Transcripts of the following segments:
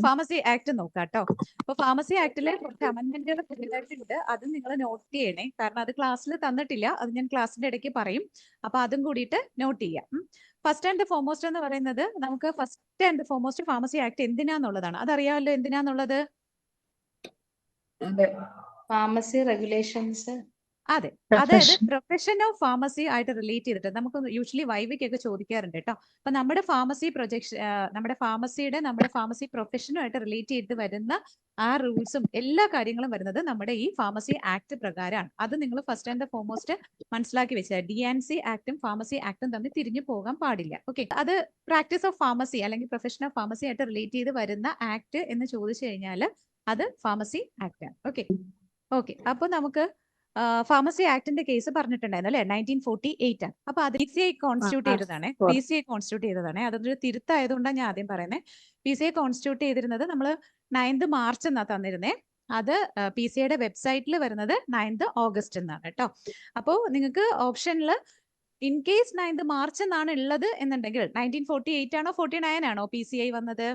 Pharmacy act നോക്കാം കേട്ടോ. അപ്പൊ ഫാർമസി ആക്ടിലെ കുറച്ച് അമെന്റ്മെന്റുകൾ പുതിയതായിട്ടുണ്ട്. അത് നിങ്ങൾ നോട്ട് ചെയ്യണേ, കാരണം അത് ക്ലാസ്സിൽ തന്നിട്ടില്ല. അത് ഞാൻ ക്ലാസ്സിന്റെ ഇടയ്ക്ക് പറയും. അപ്പൊ അതും കൂടിയിട്ട് നോട്ട് ചെയ്യാം. ഫസ്റ്റ് ആൻഡ് ഫോർമോസ്റ്റ് എന്ന് പറയുന്നത് നമുക്ക് first and foremost pharmacy act എന്തിനാന്നുള്ളതാണ്. അതറിയാമല്ലോ എന്തിനാന്നുള്ളത്. Pharmacy regulations. അതെ, അതായത് പ്രൊഫഷൻ ഓഫ് ഫാർമസി ആയിട്ട് റിലേറ്റ് ചെയ്തിട്ട് നമുക്ക് യൂഷ്വലി വൈവിക്കൊക്കെ ചോദിക്കാറുണ്ട് കേട്ടോ. അപ്പൊ നമ്മുടെ ഫാർമസി പ്രൊജക്ഷൻ, നമ്മുടെ ഫാർമസി പ്രൊഫഷനുമായിട്ട് റിലേറ്റ് ചെയ്ത് വരുന്ന ആ റൂൾസും എല്ലാ കാര്യങ്ങളും വരുന്നത് നമ്മുടെ ഈ ഫാർമസി ആക്ട് പ്രകാരമാണ്. അത് നിങ്ങൾ ഫസ്റ്റ് ആൻഡ് ഫോർമോസ്റ്റ് മനസ്സിലാക്കി വെച്ചാൽ DNC ആക്ടും ഫാർമസി ആക്ടും തമ്മിൽ തിരിഞ്ഞു പോകാൻ പാടില്ല. ഓക്കെ, അത് പ്രാക്ടീസ് ഓഫ് ഫാർമസി അല്ലെങ്കിൽ പ്രൊഫഷൻ ഓഫ് ഫാർമസി ആയിട്ട് റിലേറ്റ് ചെയ്ത് വരുന്ന ആക്ട് എന്ന് ചോദിച്ചു കഴിഞ്ഞാൽ അത് ഫാർമസി ആക്ട് ആണ്. ഓക്കെ, അപ്പൊ നമുക്ക് ഫാർമസി ആക്ടിന്റെ കേസ് പറഞ്ഞിട്ടുണ്ടായിരുന്നു അല്ലെ, 1948 ആണ്. അപ്പൊ അത് PCI കോൺസ്റ്റിറ്റ്യൂട്ട് ചെയ്തതാണ്. അതൊരു തിരുത്തായതുകൊണ്ടാണ് ഞാൻ ആദ്യം പറയുന്നത്. PCI കോൺസ്റ്റിറ്റ്യൂട്ട് ചെയ്തിരുന്നത് നമ്മൾ 9th മാർച്ച് എന്നാ തന്നിരുന്നേ. അത് PCIയുടെ വെബ്സൈറ്റിൽ വരുന്നത് 9th ഓഗസ്റ്റ് എന്നാണ് കേട്ടോ. അപ്പോ നിങ്ങൾക്ക് ഓപ്ഷനിൽ ഇൻ കേസ് 9th മാർച്ച് എന്നാണ് ഉള്ളത് എന്നുണ്ടെങ്കിൽ 1948 ആണോ 49 ആണോ PCI വന്നത്?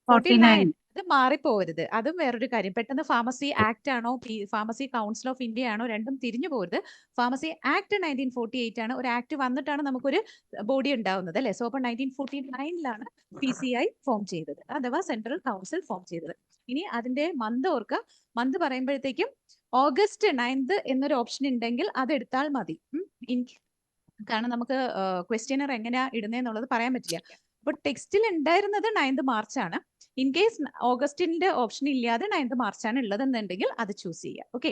49. അത് മാറിപ്പോരുത്. അതും വേറൊരു കാര്യം. പെട്ടെന്ന് ഫാർമസി ആക്ട് ആണോ ഫാർമസി കൗൺസിൽ ഓഫ് ഇന്ത്യ ആണോ രണ്ടും തിരിഞ്ഞു പോരുത്. ഫാർമസി ആക്ട് 1948 ആണ്. ഒരു ആക്ട് വന്നിട്ടാണ് നമുക്കൊരു ബോഡി ഉണ്ടാവുന്നത് അല്ലെ. സോ അപ്പൊ 1949 PCI ഫോം ചെയ്തത്, അഥവാ സെൻട്രൽ കൗൺസിൽ ഫോം ചെയ്തത്. ഇനി അതിന്റെ മന്ത് ഓർക്കുക. മന്ത് പറയുമ്പോഴത്തേക്കും ഓഗസ്റ്റ് 9th എന്നൊരു ഓപ്ഷൻ ഉണ്ടെങ്കിൽ അത് എടുത്താൽ മതി. കാരണം നമുക്ക് ക്വസ്റ്റ്യനർ എങ്ങനെയാ ഇടുന്നതെന്നുള്ളത് പറയാൻ പറ്റില്ല. അപ്പൊ ടെക്സ്റ്റിൽ ഉണ്ടായിരുന്നത് 9th മാർച്ച് ആണ്. ഇൻ കേസ് ഓഗസ്റ്റിന്റെ ഓപ്ഷൻ ഇല്ലാതെ 9th മാർച്ച് ആണ് ഉള്ളതെന്നുണ്ടെങ്കിൽ അത് ചൂസ് ചെയ്യുക. ഓക്കെ,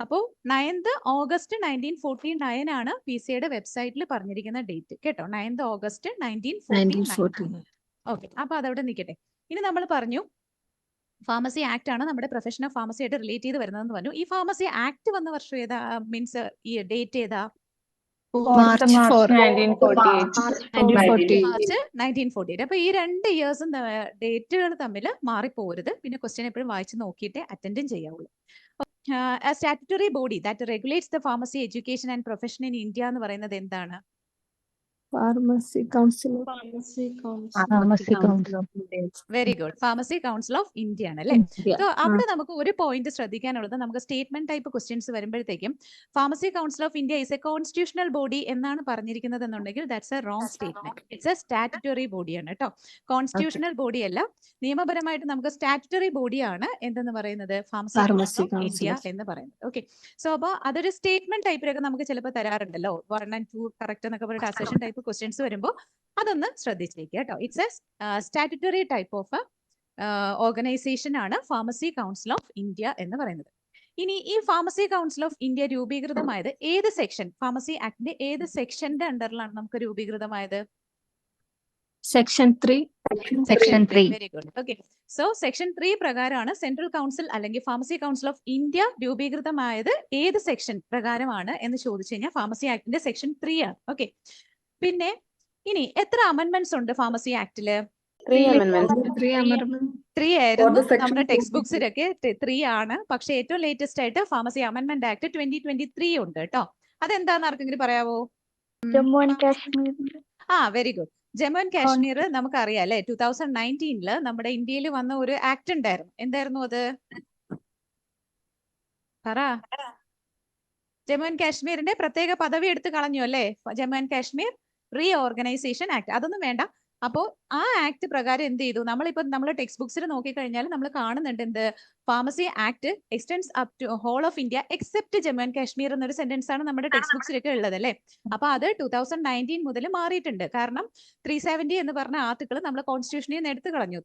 അപ്പോ 9th ഓഗസ്റ്റ് 1949 ആണ് PCIയുടെ വെബ്സൈറ്റിൽ പറഞ്ഞിരിക്കുന്ന ഡേറ്റ് കേട്ടോ. 9th August 1949. ഓക്കെ, അപ്പൊ അതവിടെ നിൽക്കട്ടെ. ഇനി നമ്മൾ പറഞ്ഞു ഫാർമസി ആക്ട് ആണ് നമ്മുടെ പ്രൊഫഷൻ ഓഫ് ഫാർമസി ആയിട്ട് റിലേറ്റ് ചെയ്ത് വരുന്നതെന്ന് പറഞ്ഞു. ഈ ഫാർമസി ആക്ട് വന്ന വർഷം ഏതാ, മീൻസ് ഈ ഡേറ്റ് ഏതാ? മാർച്ച് 1948. അപ്പൊ ഈ 2 ഇയേഴ്സും ഡേറ്റുകൾ തമ്മിൽ മാറിപ്പോരുത്. പിന്നെ ക്വസ്റ്റ്യൻ എപ്പോഴും വായിച്ച് നോക്കിയിട്ട് അറ്റൻഡും ചെയ്യാവുള്ളൂ. Statutory body that regulates the pharmacy education and profession in India എന്ന് പറയുന്നത് എന്താണ്? Pharmacy council very good, pharmacy council of India ആണ് അല്ലെ. സോ അവിടെ നമുക്ക് ഒരു പോയിന്റ് ശ്രദ്ധിക്കാനുള്ളത്, നമുക്ക് സ്റ്റേറ്റ്മെന്റ് ടൈപ്പ് ക്വസ്റ്റ്യൻസ് വരുമ്പോഴത്തേക്കും pharmacy council of India is a constitutional body എന്നാണ് പറഞ്ഞിരിക്കുന്നത് എന്നുണ്ടെങ്കിൽ that's a wrong statement. It's a statutory ബോഡിയാണ് കേട്ടോ, കോൺസ്റ്റിറ്റ്യൂഷണൽ ബോഡി അല്ല. നിയമപരമായിട്ട് നമുക്ക് സ്റ്റാറ്റ്യൂട്ടറി ബോഡിയാണ് എന്തെന്ന് പറയുന്നത്, ഫാർമസി കൗൺസിൽ ഓഫ് ഇന്ത്യ എന്ന് പറയുന്നത്. ഓക്കെ, സോ അപ്പൊ അതൊരു സ്റ്റേറ്റ്മെന്റ് ടൈപ്പിലൊക്കെ നമുക്ക് ചിലപ്പോൾ തരാറുണ്ടല്ലോ, 1 and 2 കറക്റ്റ് എന്നൊക്കെ പറഞ്ഞിട്ട് അസെഷൻ ടൈപ്പ് ക്വസ്റ്റ്യൻസ് വരുമ്പോൾ അതൊന്ന് ശ്രദ്ധിച്ചേക്കുക കേട്ടോ. It's a statutory type of organisation ആണ് ഫാർമസി കൗൺസിൽ ഓഫ് ഇന്ത്യ എന്ന് പറയുന്നത്. ഇനി ഈ ഫാർമസി കൗൺസിൽ ഓഫ് ഇന്ത്യ രൂപീകൃതമായത് ഏത് സെക്ഷൻ, ഫാർമസി ആക്ടിന്റെ ഏത് സെക്ഷന്റെ അണ്ടറിലാണ് നമുക്ക് രൂപീകൃതമായത്? Section 3. Very good. Okay, so section 3 പ്രകാരമാണ് സെൻട്രൽ കൗൺസിൽ അല്ലെങ്കിൽ ഫാർമസി കൗൺസിൽ ഓഫ് ഇന്ത്യ രൂപീകൃതമായത്. ഏത് സെക്ഷൻ പ്രകാരമാണ് എന്ന് ചോദിച്ചു കഴിഞ്ഞാൽ ഫാർമസി ആക്ടിന്റെ സെക്ഷൻ 3 ആണ്. ഓക്കെ, പിന്നെ ഇനി എത്ര അമെന്റ്മെന്റ്സ് ഉണ്ട് ഫാർമസി ആക്ടില്? 3 amendments. 3 ആയിരുന്നു നമ്മുടെ ടെക്സ്റ്റ് ബുക്സിലൊക്കെ 3 ആണ്. പക്ഷെ ഏറ്റവും ലേറ്റസ്റ്റ് ആയിട്ട് ഫാർമസി അമെന്റ്മെന്റ് ആക്ട് 2023 ഉണ്ട് കേട്ടോ. അതെന്താന്ന് ആർക്കെങ്കിലും പറയാവോ? Jammu and Kashmir. Very good. Jammu and Kashmir നമുക്കറിയാം അല്ലെ, 2019 നമ്മുടെ ഇന്ത്യയിൽ വന്ന ഒരു ആക്ട് ഉണ്ടായിരുന്നു. എന്തായിരുന്നു അത്? പറ. ജമ്മു ആൻഡ് കാശ്മീരിന്റെ പ്രത്യേക പദവി എടുത്ത് കളഞ്ഞു അല്ലെ, Jammu and Kashmir re organisation act. അതൊന്നും വേണ്ട. അപ്പോൾ ആ ആക്ട് പ്രകാരം എന്ത് ചെയ്തു, നമ്മളിപ്പോ നമ്മൾ ടെക്സ്റ്റ് ബുക്സിൽ നോക്കിക്കഴിഞ്ഞാൽ നമ്മൾ കാണുന്നുണ്ട് എന്ത്, pharmacy act extends up to whole of India except Jammu and Kashmir എന്നൊരു സെന്റൻസ് ആണ് നമ്മുടെ ടെക്സ്റ്റ് ബുക്സിലൊക്കെ ഉള്ളത് അല്ലെ. അപ്പൊ അത് 2019 മുതൽ മാറിയിട്ടുണ്ട്. കാരണം 370 എന്ന് പറഞ്ഞ ആർട്ടിക്കിൾ നമ്മൾ കോൺസ്റ്റിറ്റ്യൂഷനിൽ നിന്ന് എടുത്തു കളഞ്ഞു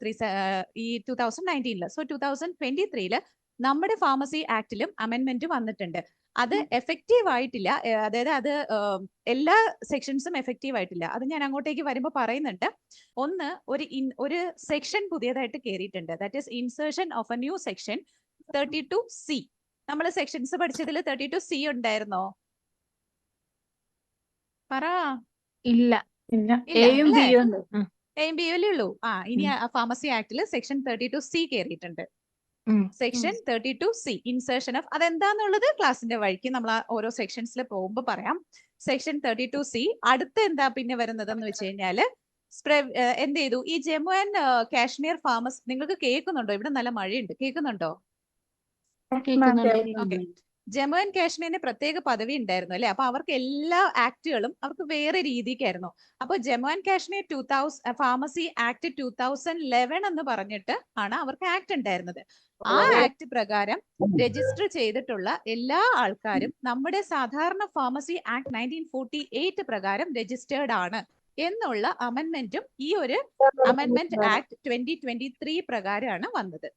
ഈ 2019. സോ 2023 നമ്മുടെ ഫാർമസി ആക്ടിലും അമെന്റ്മെന്റ് വന്നിട്ടുണ്ട്. അത് എഫക്റ്റീവ് ആയിട്ടില്ല, അതായത് അത് എല്ലാ സെക്ഷൻസും എഫക്റ്റീവ് ആയിട്ടില്ല. അത് ഞാൻ അങ്ങോട്ടേക്ക് വരുമ്പോൾ പറയുന്നുണ്ട്. ഒന്ന്, ഒരു സെക്ഷൻ പുതിയതായിട്ട് കയറിയിട്ടുണ്ട്. That is insertion of A new section 32C. നമ്മൾ സെക്ഷൻസ് പഠിച്ചതിൽ 32C ഉണ്ടായിരുന്നോ? പറ. ഇല്ല. എയും ബിയും ഉള്ളൂ. ഇനി ഫാർമസി ആക്ടിൽ സെക്ഷൻ 32C കയറിയിട്ടുണ്ട്. സെക്ഷൻ 32C ഇൻസേർഷൻ ഓഫ്, അതെന്താന്നുള്ളത് ക്ലാസിന്റെ വഴിക്ക് നമ്മൾ ഓരോ സെക്ഷൻസിൽ പോകുമ്പോൾ പറയാം. Section 32C. അടുത്ത എന്താ പിന്നെ വരുന്നതെന്ന് വെച്ച് കഴിഞ്ഞാല് എന്ത് ചെയ്തു, ഈ ജമ്മു ആൻഡ് കാശ്മീർ ഫാമസ് നിങ്ങൾക്ക് കേൾക്കുന്നുണ്ടോ? ഇവിടെ നല്ല മഴയുണ്ട്, കേൾക്കുന്നുണ്ടോ? ഓക്കെ. ജമ്മു ആൻഡ് കാശ്മീരിന് പ്രത്യേക പദവി ഉണ്ടായിരുന്നു അല്ലെ? അപ്പൊ അവർക്ക് എല്ലാ ആക്ടുകളും അവർക്ക് വേറെ രീതിക്കായിരുന്നു. അപ്പൊ Jammu and Kashmir pharmacy act 2011 എന്ന് പറഞ്ഞിട്ട് ആണ് അവർക്ക് ആക്ട് ഉണ്ടായിരുന്നത്. ആ ആക്ട് പ്രകാരം രജിസ്റ്റർ ചെയ്തിട്ടുള്ള എല്ലാ ആൾക്കാരും നമ്മുടെ സാധാരണ ഫാർമസി ആക്ട് 1948 പ്രകാരം രജിസ്റ്റേർഡ് ആണ് എന്നുള്ള അമെന്റ്മെന്റും ഈ ഒരു അമെന്റ്മെന്റ് ആക്ട് 2023 പ്രകാരമാണ് വന്നത്.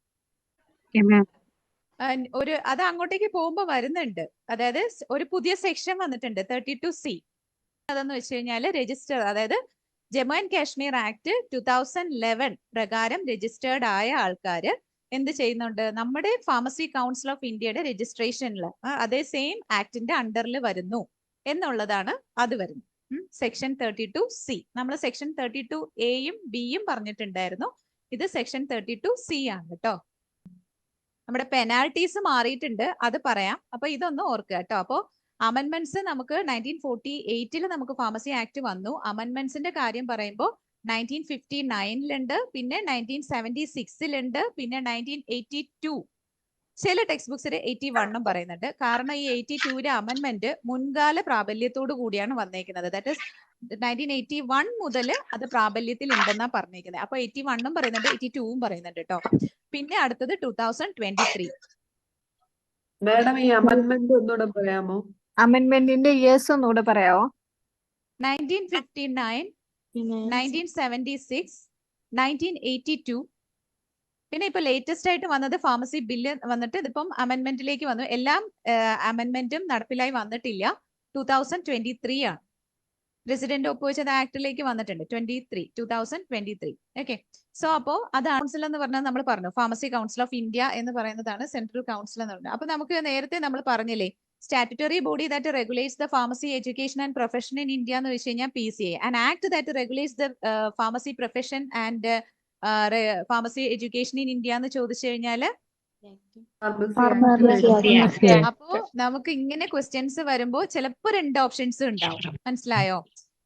അത് അങ്ങോട്ടേക്ക് പോകുമ്പോ വരുന്നുണ്ട്. അതായത് ഒരു പുതിയ സെക്ഷൻ വന്നിട്ടുണ്ട് 32C. അതെന്ന് വെച്ച് കഴിഞ്ഞാൽ രജിസ്റ്റർ, അതായത് ജമ്മു ആൻഡ് കാശ്മീർ ആക്ട് 2011 പ്രകാരം രജിസ്റ്റേർഡ് ആയ ആൾക്കാര് എന്ത് ചെയ്യുന്നുണ്ട്, നമ്മുടെ ഫാർമസി കൗൺസിൽ ഓഫ് ഇന്ത്യയുടെ രജിസ്ട്രേഷനിൽ അതേ സെയിം ആക്ടിന്റെ അണ്ടറിൽ വരുന്നു എന്നുള്ളതാണ് അത് വരുന്നത്. Section 32C. നമ്മൾ സെക്ഷൻ 32Aയും Bയും പറഞ്ഞിട്ടുണ്ടായിരുന്നു. ഇത് സെക്ഷൻ 32C ആണ് കേട്ടോ. നമ്മുടെ പെനാൽറ്റീസ് മാറിയിട്ടുണ്ട്, അത് പറയാം. അപ്പൊ ഇതൊന്ന് ഓർക്കുക കേട്ടോ. അപ്പോ അമെന്റ്മെന്റ്സ് നമുക്ക് 1948 നമുക്ക് ഫാർമസി ആക്ട് വന്നു. അമെന്റ്മെന്റ്സിന്റെ കാര്യം പറയുമ്പോൾ 1959 പിന്നെ 1976 പിന്നെ 1982. ചില ടെക്സ്റ്റ് ബുക്സിൽ 81 പറയുന്നുണ്ട്. കാരണം ഈ 82 അമെന്റ്മെന്റ് മുൻകാല പ്രാബല്യത്തോടു കൂടിയാണ് വന്നേക്കുന്നത്. ദാറ്റ് ഇസ് 1981 മുതൽ അത് പ്രാബല്യത്തിൽ ഉണ്ടെന്നാ പറഞ്ഞേക്കുന്നത്. അപ്പൊ 81 പറയുന്നുണ്ട്, 82 പറയുന്നുണ്ട് കേട്ടോ. പിന്നെ അടുത്തത് 2023. മാഡം ഈ അമെന്റ്മെന്റ് ഒന്നുകൂടെ പറയാമോ? അമെന്റ്മെന്റിന്റെ ഇയേഴ്സ് ഒന്നുകൂടെ പറയാമോ? 1959, 1976, 1982. പിന്നെ ഇപ്പൊ ലേറ്റസ്റ്റ് ആയിട്ട് വന്നത് ഫാർമസി ബില്ല് വന്നിട്ട് ഇതിപ്പം അമെന്റ്മെന്റിലേക്ക് വന്നു. എല്ലാം അമെന്റ്മെന്റും നടപ്പിലായി വന്നിട്ടില്ല. 2023 ആണ്. പ്രസിഡന്റ് ഒപ്പുവെച്ചത് ആക്ടിലേക്ക് വന്നിട്ടുണ്ട് 2023. ഓക്കെ. സോ അപ്പോ അത് കൗൺസിൽ എന്ന് പറഞ്ഞാൽ നമ്മൾ പറഞ്ഞു ഫാർമസി കൗൺസിൽ ഓഫ് ഇന്ത്യ എന്ന് പറയുന്നതാണ് സെൻട്രൽ കൗൺസിൽ എന്ന് പറയുന്നത്. അപ്പൊ നമുക്ക് നേരത്തെ നമ്മൾ പറഞ്ഞില്ലേ statutory body that regulates the pharmacy education and profession in India എന്ന് വെച്ച് കഴിഞ്ഞാൽ PCA. And act that regulates the pharmacy profession and pharmacy education in India എന്ന് ചോദിച്ചു കഴിഞ്ഞാല് അപ്പോ നമുക്ക് ഇങ്ങനെ ക്വസ്റ്റ്യൻസ് വരുമ്പോ ചിലപ്പോ 2 ഓപ്ഷൻസ് ഉണ്ടാവും. മനസ്സിലായോ?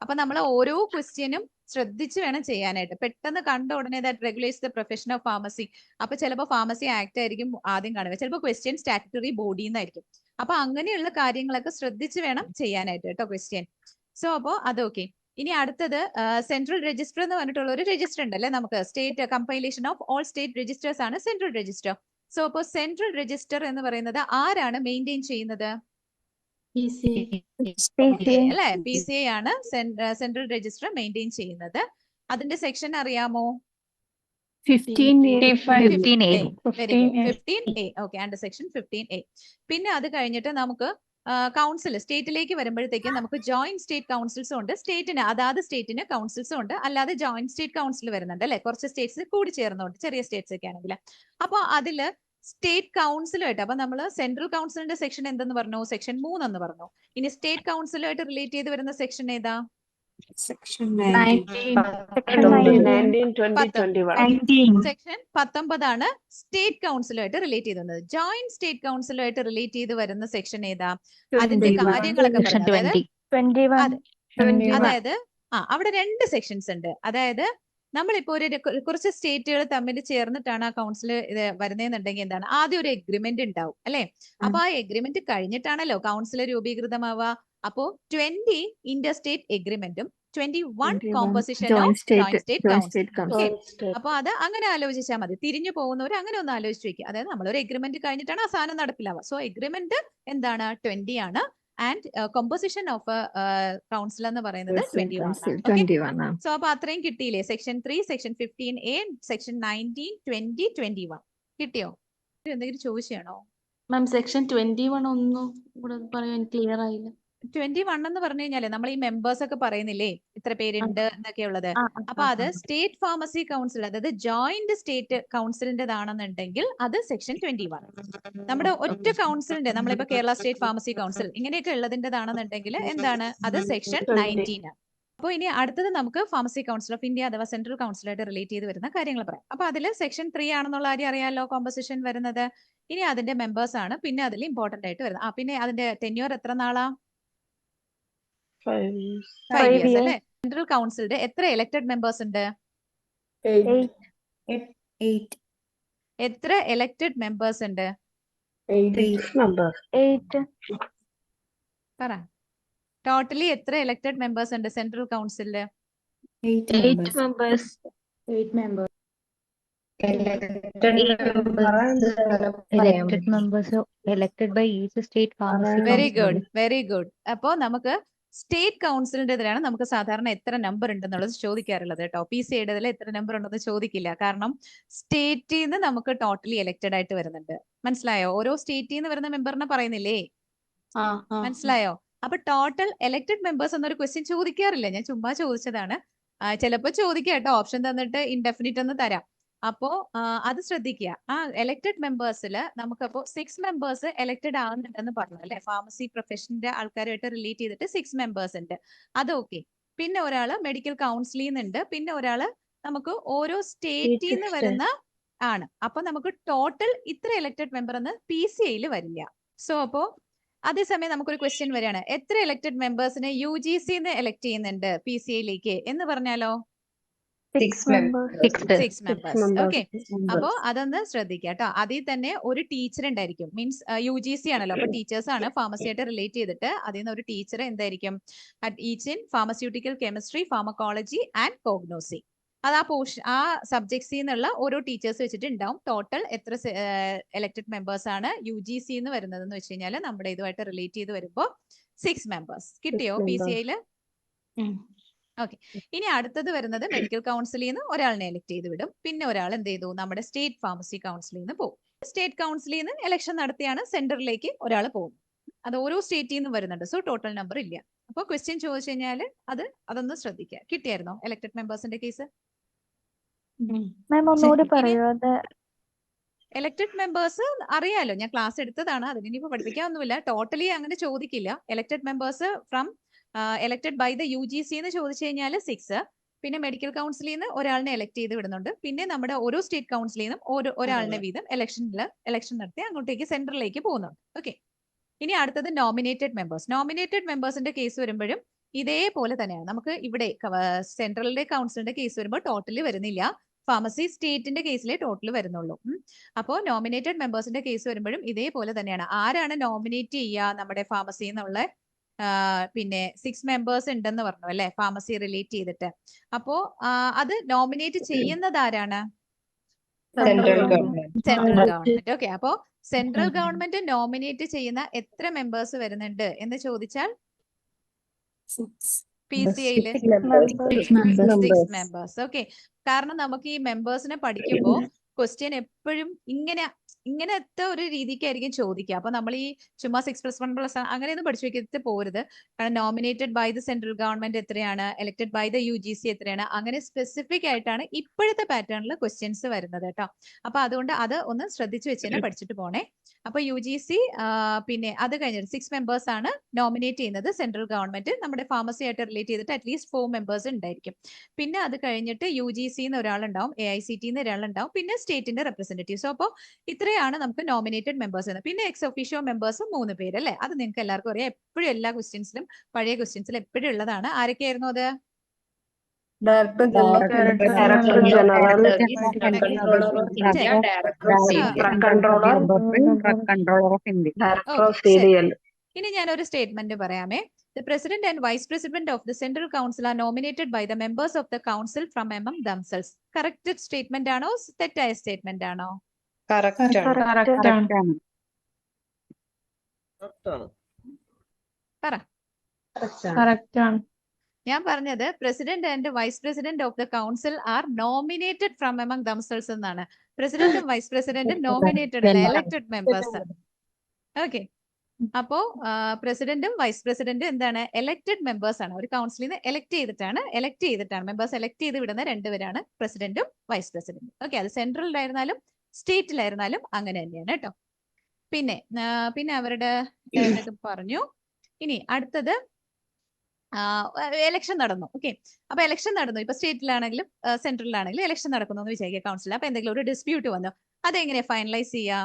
അപ്പൊ നമ്മൾ ഓരോ ക്വസ്റ്റ്യനും ശ്രദ്ധിച്ച് വേണം ചെയ്യാനായിട്ട്. പെട്ടെന്ന് കണ്ട ഉടനെ that regulates the profession of pharmacy, അപ്പൊ ചിലപ്പോൾ ഫാർമസി ആക്ട് ആയിരിക്കും ആദ്യം കാണുക, ചിലപ്പോൾ ക്വസ്റ്റ്യൻ സ്റ്റാറ്റ്യൂട്ടറി ബോഡി എന്നായിരിക്കും. അപ്പൊ അങ്ങനെയുള്ള കാര്യങ്ങളൊക്കെ ശ്രദ്ധിച്ച് വേണം ചെയ്യാനായിട്ട് കേട്ടോ ക്വസ്റ്റ്യൻ. സോ അപ്പോ അതൊക്കെ. ഇനി അടുത്തത് സെൻട്രൽ രജിസ്റ്റർ എന്ന് പറഞ്ഞിട്ടുള്ള ഒരു രജിസ്റ്റർ ഉണ്ടല്ലേ നമുക്ക്, state compilation of all state registers ആണ് സെൻട്രൽ രജിസ്റ്റർ. സോ അപ്പോ സെൻട്രൽ രജിസ്റ്റർ എന്ന് പറയുന്നത് ആരാണ് മെയിൻറ്റെയിൻ ചെയ്യുന്നത്? അല്ലെ, PCA ആണ് സെൻട്രൽ രജിസ്റ്റർ മെയിൻറ്റെയിൻ ചെയ്യുന്നത്. അതിന്റെ സെക്ഷൻ അറിയാമോ? 15A. 15A. Okay, under section 15A. പിന്നെ അത് കഴിഞ്ഞിട്ട് നമുക്ക് കൗൺസിൽ സ്റ്റേറ്റിലേക്ക് വരുമ്പോഴത്തേക്കും നമുക്ക് ജോയിന്റ് സ്റ്റേറ്റ് കൗൺസിൽസും ഉണ്ട്. അതാത് സ്റ്റേറ്റിന് കൗൺസിൽസും ഉണ്ട്, അല്ലാതെ ജോയിന്റ് സ്റ്റേറ്റ് കൗൺസിൽ വരുന്നുണ്ട് അല്ലെ, കുറച്ച് സ്റ്റേറ്റ്സ് കൂടി ചേർന്നുണ്ട്, ചെറിയ സ്റ്റേറ്റ്സ് ഒക്കെ ആണെങ്കിൽ. അപ്പൊ അതില് സ്റ്റേറ്റ് കൗൺസിലുമായിട്ട്, അപ്പൊ നമ്മൾ സെൻട്രൽ കൗൺസിലിന്റെ സെക്ഷൻ എന്തെന്ന് പറഞ്ഞു? സെക്ഷൻ 3 എന്ന് പറഞ്ഞു. ഇനി സ്റ്റേറ്റ് കൗൺസിലുമായിട്ട് റിലേറ്റ് ചെയ്ത് വരുന്ന സെക്ഷൻ ഏതാ? സെക്ഷൻ സെക്ഷൻ 19 ആണ് സ്റ്റേറ്റ് കൗൺസിലുമായിട്ട് റിലേറ്റ് ചെയ്ത് വരുന്നത്. ജോയിന്റ് സ്റ്റേറ്റ് കൗൺസിലുമായിട്ട് റിലേറ്റ് ചെയ്ത് വരുന്ന സെക്ഷൻ ഏതാ? അതിന്റെ കാര്യങ്ങളൊക്കെ അതായത് അവിടെ 2 സെക്ഷൻസ് ഉണ്ട്. അതായത് നമ്മളിപ്പോ കുറച്ച് സ്റ്റേറ്റുകൾ തമ്മിൽ ചേർന്നിട്ടാണ് ആ കൗൺസിൽ വരുന്നതെന്നുണ്ടെങ്കിൽ എന്താണ്, ആദ്യം ഒരു എഗ്രിമെന്റ് ഉണ്ടാവും അല്ലെ. അപ്പൊ ആ എഗ്രിമെന്റ് കഴിഞ്ഞിട്ടാണല്ലോ കൗൺസിൽ രൂപീകൃതമാവുക. അപ്പോ 20 ഇന്റർ സ്റ്റേറ്റ് എഗ്രിമെന്റും 21 composition of joint state council. അപ്പൊ അത് അങ്ങനെ ആലോചിച്ചാൽ മതി. തിരിഞ്ഞു പോകുന്നവർ അങ്ങനെ ഒന്ന് ആലോചിച്ച് വെക്കുക. അതായത് നമ്മളൊരു എഗ്രിമെന്റ് കഴിഞ്ഞിട്ടാണ് ആ സാധനം നടപ്പിലാവുക. സോ എഗ്രിമെന്റ് എന്താണ്? 20 ആണ്. ആൻഡ് കോമ്പോസിഷൻ ഓഫ് കൗൺസിൽ എന്ന് പറയുന്നത് 21 ആണ്. സോ അപ്പൊ അത്രയും കിട്ടിയില്ലേ? സെക്ഷൻ 3, സെക്ഷൻ 15A, സെക്ഷൻ 19, 20, 21 കിട്ടിയോ? എന്തെങ്കിലും ചോദിച്ചാണോ മാം? സെക്ഷൻ 21 ഒന്നും കൂടെ പറയാൻ ക്ലിയർ ആയില്ല. 21 എന്ന് പറഞ്ഞു കഴിഞ്ഞാല് നമ്മൾ ഈ മെമ്പേഴ്സ് ഒക്കെ പറയുന്നില്ലേ ഇത്ര പേരുണ്ട് എന്നൊക്കെ ഉള്ളത്. അപ്പൊ അത് സ്റ്റേറ്റ് ഫാർമസി കൗൺസിൽ, അതായത് ജോയിന്റ് സ്റ്റേറ്റ് കൗൺസിലിന്റെതാണെന്നുണ്ടെങ്കിൽ അത് സെക്ഷൻ 21. നമ്മുടെ ഒറ്റ കൗൺസിലിന്റെ, നമ്മളിപ്പോ കേരള സ്റ്റേറ്റ് ഫാർമസി കൗൺസിൽ ഇങ്ങനെയൊക്കെ ഉള്ളതിൻ്റെതാണെന്നുണ്ടെങ്കിൽ എന്താണ് അത്? സെക്ഷൻ 19 ആണ്. അപ്പോൾ ഇനി അടുത്തത് നമുക്ക് ഫാർമസി കൗൺസിൽ ഓഫ് ഇന്ത്യ അഥവാ സെൻട്രൽ കൗൺസിലായിട്ട് റിലേറ്റ് ചെയ്ത് വരുന്ന കാര്യങ്ങൾ പറയാം. അപ്പൊ അതിൽ സെക്ഷൻ 3 ആണെന്നുള്ള കാര്യം അറിയാമല്ലോ, കോമ്പോസിഷൻ വരുന്നത്. ഇനി അതിന്റെ മെമ്പേഴ്സ് ആണ് പിന്നെ അതിൽ ഇമ്പോർട്ടന്റ് ആയിട്ട് വരുന്നത്. പിന്നെ അതിന്റെ ടെന്യൂർ എത്ര നാളാ? 5 5 years years. അല്ലേ? സെൻട്രൽ കൗൺസിലിന്റെ എത്ര എലക്ടഡ് മെമ്പേഴ്സ് ഉണ്ട്? 8. 8. എത്ര എലക്ടഡ് മെമ്പേഴ്സ് ഉണ്ട്? 8. പറ. ടോട്ടലി എത്ര എലക്ടഡ് മെമ്പേഴ്സ് ഉണ്ട് central കൗൺസിലില്? 8 8 members. members. Elected members elected by each state pharmacy very council. Good, very good. അപ്പോ നമുക്ക് സ്റ്റേറ്റ് കൗൺസിലിൻ്റെതിലാണ് നമുക്ക് സാധാരണ എത്ര നമ്പർ ഉണ്ടെന്നുള്ളത് ചോദിക്കാറുള്ളത് കേട്ടോ. PCIയുടേതിൽ എത്ര നമ്പർ ഉണ്ടെന്ന് ചോദിക്കില്ല. കാരണം സ്റ്റേറ്റിൽ നിന്ന് നമുക്ക് ടോട്ടലി എലക്റ്റഡ് ആയിട്ട് വരുന്നുണ്ട്. മനസ്സിലായോ? ഓരോ സ്റ്റേറ്റിൽ നിന്ന് വരുന്ന മെമ്പറിനെ പറയുന്നില്ലേ? മനസ്സിലായോ? അപ്പൊ ടോട്ടൽ എലക്ടഡ് മെമ്പേഴ്സ് എന്നൊരു ക്വസ്റ്റ്യൻ ചോദിക്കാറില്ല. ഞാൻ ചുമ്മാ ചോദിച്ചതാണ്. ചിലപ്പോൾ ചോദിക്കാം കേട്ടോ, ഓപ്ഷൻ തന്നിട്ട് ഇൻഡെഫിനിറ്റ് എന്ന് തരാം. അപ്പോ അത് ശ്രദ്ധിക്കുക. ആ എലക്ടഡ് മെമ്പേഴ്സിൽ നമുക്കപ്പോ 6 മെമ്പേഴ്സ് എലക്ടഡ് ആവുന്നുണ്ടെന്ന് പറഞ്ഞു അല്ലെ? ഫാർമസി പ്രൊഫഷന്റെ ആൾക്കാരുമായിട്ട് റിലേറ്റ് ചെയ്തിട്ട് 6 മെമ്പേഴ്സ് ഉണ്ട്. അത് ഓക്കെ. പിന്നെ ഒരാള് മെഡിക്കൽ കൗൺസിലിൽ നിന്നുണ്ട്. പിന്നെ ഒരാള് നമുക്ക് ഓരോ സ്റ്റേറ്റിൽ നിന്ന് വരുന്ന ആണ്. അപ്പൊ നമുക്ക് ടോട്ടൽ ഇത്ര എലക്ടഡ് മെമ്പർ എന്ന് PCIയിൽ വരില്ല. സോ അപ്പോ അതേസമയം നമുക്കൊരു ക്വസ്റ്റ്യൻ വരികയാണ്, എത്ര എലക്ടഡ് മെമ്പേഴ്സിനെ UGC എലക്ട് ചെയ്യുന്നുണ്ട് PCIയിലേക്ക് എന്ന് പറഞ്ഞാലോ? 6 members. 6 മെമ്പേഴ്സ്. ഓക്കെ, അപ്പോ അതൊന്ന് ശ്രദ്ധിക്കുക കേട്ടോ. അതിൽ തന്നെ ഒരു ടീച്ചർ ഉണ്ടായിരിക്കും. മീൻസ് UGC ആണല്ലോ, അപ്പൊ ടീച്ചേഴ്സ് ആണ് ഫാർമസി ആയിട്ട് റിലേറ്റ് ചെയ്തിട്ട് അതിൽ നിന്ന് ഒരു ടീച്ചർ എന്തായിരിക്കും at each in pharmaceutical chemistry, pharmacology and cognosy. അത് ആ സബ്ജക്ട്സിൽ നിന്നുള്ള ഓരോ ടീച്ചേഴ്സ് വെച്ചിട്ട് ഉണ്ടാവും. ടോട്ടൽ എത്ര എലക്ടഡ് മെമ്പേഴ്സ് ആണ് UGC വരുന്നത് എന്ന് വെച്ച് കഴിഞ്ഞാൽ നമ്മുടെ ഇതുമായിട്ട് റിലേറ്റ് ചെയ്ത് വരുമ്പോൾ 6 മെമ്പേഴ്സ്. കിട്ടിയോ PCIയില്? ഓക്കെ. ഇനി അടുത്തത് വരുന്നത് മെഡിക്കൽ കൗൺസിലിൽ നിന്ന് ഒരാളിനെ എലക്ട് ചെയ്ത് വിടും. പിന്നെ ഒരാൾ എന്ത് ചെയ്തു? നമ്മുടെ സ്റ്റേറ്റ് ഫാർമസി കൗൺസിലിൽ നിന്ന് പോകും. സ്റ്റേറ്റ് കൗൺസിലിൽ നിന്ന് ഇലക്ഷൻ നടത്തിയാണ് സെന്ററിലേക്ക് ഒരാൾ പോകും. അത് ഓരോ സ്റ്റേറ്റിൽ നിന്ന് വരുന്നുണ്ട്. സോ ടോട്ടൽ നമ്പർ ഇല്ല. അപ്പോൾ ക്വസ്റ്റ്യൻ ചോദിച്ചു കഴിഞ്ഞാൽ അതൊന്ന് ശ്രദ്ധിക്കുക. കിട്ടിയായിരുന്നോ എലക്ടഡ് മെമ്പേഴ്സിന്റെ കേസ്? മാം ഒന്നുകൂടി പറയോ? അത് എലക്ടഡ് മെമ്പേഴ്സ് അറിയാലോ, ഞാൻ ക്ലാസ് എടുത്തതാണ്. അതിന് ഇനിയിപ്പോ പഠിപ്പിക്കാനൊന്നുമില്ല. ടോട്ടലി അങ്ങനെ ചോദിക്കില്ല. Elected members from elected by the UGC എന്ന് ചോദിച്ചു കഴിഞ്ഞാൽ 6. പിന്നെ മെഡിക്കൽ കൗൺസിലിൽ നിന്ന് ഒരാളിനെ എലക്ട് ചെയ്ത് വിടുന്നുണ്ട്. പിന്നെ നമ്മുടെ ഓരോ സ്റ്റേറ്റ് കൗൺസിലിൽ നിന്നും ഒരാളിനെ വീതം ഇലക്ഷൻ നടത്തി അങ്ങോട്ടേക്ക് സെൻട്രലിലേക്ക് പോകുന്നുണ്ട്. ഓക്കെ. ഇനി അടുത്തത് നോമിനേറ്റഡ് മെമ്പേഴ്സ്. നോമിനേറ്റഡ് മെമ്പേഴ്സിന്റെ കേസ് വരുമ്പോഴും ഇതേപോലെ തന്നെയാണ്. നമുക്ക് ഇവിടെ സെൻട്രലിന്റെ കൗൺസിലിന്റെ കേസ് വരുമ്പോൾ ടോട്ടൽ വരുന്നില്ല. ഫാർമസി സ്റ്റേറ്റിന്റെ കേസിലെ ടോട്ടൽ വരുന്നുള്ളൂ. അപ്പോൾ നോമിനേറ്റഡ് മെമ്പേഴ്സിന്റെ കേസ് വരുമ്പോഴും ഇതേപോലെ തന്നെയാണ്. ആരാണ് നോമിനേറ്റ് ചെയ്യുക നമ്മുടെ ഫാർമസി എന്നുള്ള? പിന്നെ 6 മെമ്പേഴ്സ് ഉണ്ടെന്ന് പറഞ്ഞു അല്ലെ, ഫാർമസി റിലേറ്റ് ചെയ്തിട്ട്. അപ്പോ അത് നോമിനേറ്റ് ചെയ്യുന്നത് ആരാണ്? Central government. ഓക്കെ. അപ്പോ സെൻട്രൽ ഗവൺമെന്റ് നോമിനേറ്റ് ചെയ്യുന്ന എത്ര മെമ്പേഴ്സ് വരുന്നുണ്ട് എന്ന് ചോദിച്ചാൽ PCIയില് 6 മെമ്പേഴ്സ്. ഓക്കെ. കാരണം നമുക്ക് ഈ മെമ്പേഴ്സിനെ പഠിക്കുമ്പോൾ ക്വസ്റ്റ്യൻ എപ്പോഴും ഇങ്ങനത്തെ ഒരു രീതിക്കായിരിക്കും ചോദിക്കുക. അപ്പൊ നമ്മൾ ഈ ചുമ്മാ 6+1+1 അങ്ങനെയൊന്നും പഠിച്ചു വെക്കത്ത് പോരുത്. കാരണം nominated by the central government എത്രയാണ്, എലക്ടഡ് ബൈ ദ UGC എത്രയാണ്, അങ്ങനെ സ്പെസിഫിക് ആയിട്ടാണ് ഇപ്പോഴത്തെ പാറ്റേണിൽ ക്വസ്റ്റ്യൻസ് വരുന്നത് കേട്ടോ. അപ്പൊ അതുകൊണ്ട് അത് ഒന്ന് ശ്രദ്ധിച്ചു വെച്ച് തന്നെ പഠിച്ചിട്ട് പോണേ. അപ്പൊ UGC പിന്നെ അത് കഴിഞ്ഞിട്ട് 6 മെമ്പേഴ്സ് ആണ് നോമിനേറ്റ് ചെയ്യുന്നത് സെൻട്രൽ ഗവൺമെന്റ്. നമ്മുടെ ഫാർമസി ആയിട്ട് റിലേറ്റ് ചെയ്തിട്ട് അറ്റ്ലീസ്റ്റ് 4 മെമ്പേഴ്സ് ഉണ്ടായിരിക്കും. പിന്നെ അത് കഴിഞ്ഞിട്ട് UGC ഒരാളുണ്ടാവും, AICT ഒരാളുണ്ടാവും, പിന്നെ സ്റ്റേറ്റിന്റെ റെപ്രസെന്റേറ്റീവ്സ്. അപ്പോൾ ഇത്രയാണ് നമുക്ക് നോമിനേറ്റഡ് മെമ്പേഴ്സ്. പിന്നെ എക്സ് ഒഫീഷ്യോ മെമ്പേഴ്സ് 3 പേര് അല്ലെ? അത് നിങ്ങൾക്ക് എല്ലാവർക്കും അറിയാം. എപ്പോഴും എല്ലാ ക്വസ്റ്റ്യൻസിലും പഴയ ക്വസ്റ്റ്യൻസിലും എപ്പോഴും ഉള്ളതാണ്. ആരൊക്കെയായിരുന്നു അത്? ഡയറക്ടർ ജനറൽ, ഇനി ഞാൻ ഒരു statement പറയാമേ. The president and vice president of the central council are nominated by the members of the council from among themselves. Correct statement ആണോ തെറ്റായ സ്റ്റേറ്റ്മെന്റ് ആണോ? പറ. ഞാൻ പറഞ്ഞത് president and vice president of the council are nominated from among themselves എന്നാണ്. പ്രസിഡന്റും vice പ്രസിഡന്റും nominated അല്ല, എലക്ടഡ് മെമ്പേഴ്സ്. ഓക്കെ. അപ്പോ പ്രസിഡന്റും വൈസ് പ്രസിഡന്റും എന്താണ്? എലക്ടഡ് മെമ്പേഴ്സ് ആണ്. ഒരു കൗൺസിലിൽ നിന്ന് എലക്ട് ചെയ്തിട്ടാണ് മെമ്പേഴ്സ് എലക്ട് ചെയ്ത് വിടുന്ന രണ്ടുപേരാണ് പ്രസിഡന്റും വൈസ് പ്രസിഡന്റും. ഓക്കെ. അത് സെൻട്രലിലായിരുന്നാലും സ്റ്റേറ്റിലായിരുന്നാലും അങ്ങനെ തന്നെയാണ് കേട്ടോ. പിന്നെ അവരുടെ പറഞ്ഞു. ഇനി അടുത്തത് എലക്ഷൻ നടന്നു. ഓക്കെ. അപ്പൊ എലക്ഷൻ നടന്നു. ഇപ്പൊ സ്റ്റേറ്റിലാണെങ്കിലും സെൻട്രലിലാണെങ്കിലും എലക്ഷൻ നടക്കുന്നു എന്ന് വിചാരിക്കുക കൗൺസിൽ. അപ്പൊ എന്തെങ്കിലും ഒരു ഡിസ്പ്യൂട്ട് വന്നു, അതെങ്ങനെയാ ഫൈനലൈസ് ചെയ്യാ?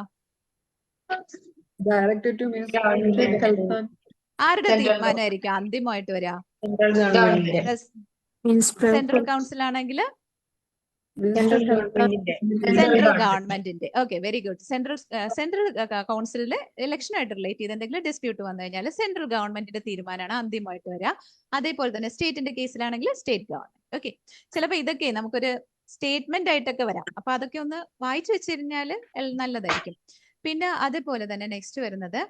Directed to Ministry of Health and ആരുടെ Central തീരുമാനമായിരിക്കും അന്തിമമായിട്ട് വരിക? സെൻട്രൽ ഗവൺമെന്റിന്റെ സെൻട്രൽ കൗൺസിൽ ആണെങ്കിൽ സെൻട്രൽ ഗവൺമെന്റിന്റെ സെൻട്രൽ ഗവൺമെന്റിന്റെ. Okay, very good. സെൻട്രൽ കൗൺസിലില് ഇലക്ഷനായിട്ട് റിലേറ്റ് ചെയ്ത് എന്തെങ്കിലും ഡിസ്പ്യൂട്ട് വന്നു കഴിഞ്ഞാൽ സെൻട്രൽ ഗവൺമെന്റിന്റെ തീരുമാനമാണ് അന്തിമമായിട്ട് വരിക. അതേപോലെ തന്നെ സ്റ്റേറ്റിന്റെ കേസിലാണെങ്കിൽ സ്റ്റേറ്റ് ഗവൺമെന്റ്. ഓക്കെ, ചിലപ്പോൾ ഇതൊക്കെ നമുക്കൊരു സ്റ്റേറ്റ്മെന്റ് ആയിട്ടൊക്കെ വരാം. അപ്പൊ അതൊക്കെ ഒന്ന് വായിച്ചു വെച്ചിരുന്നാൽ നല്ലതായിരിക്കും. പിന്നെ അതേപോലെ തന്നെ നെക്സ്റ്റ് വരുന്നത്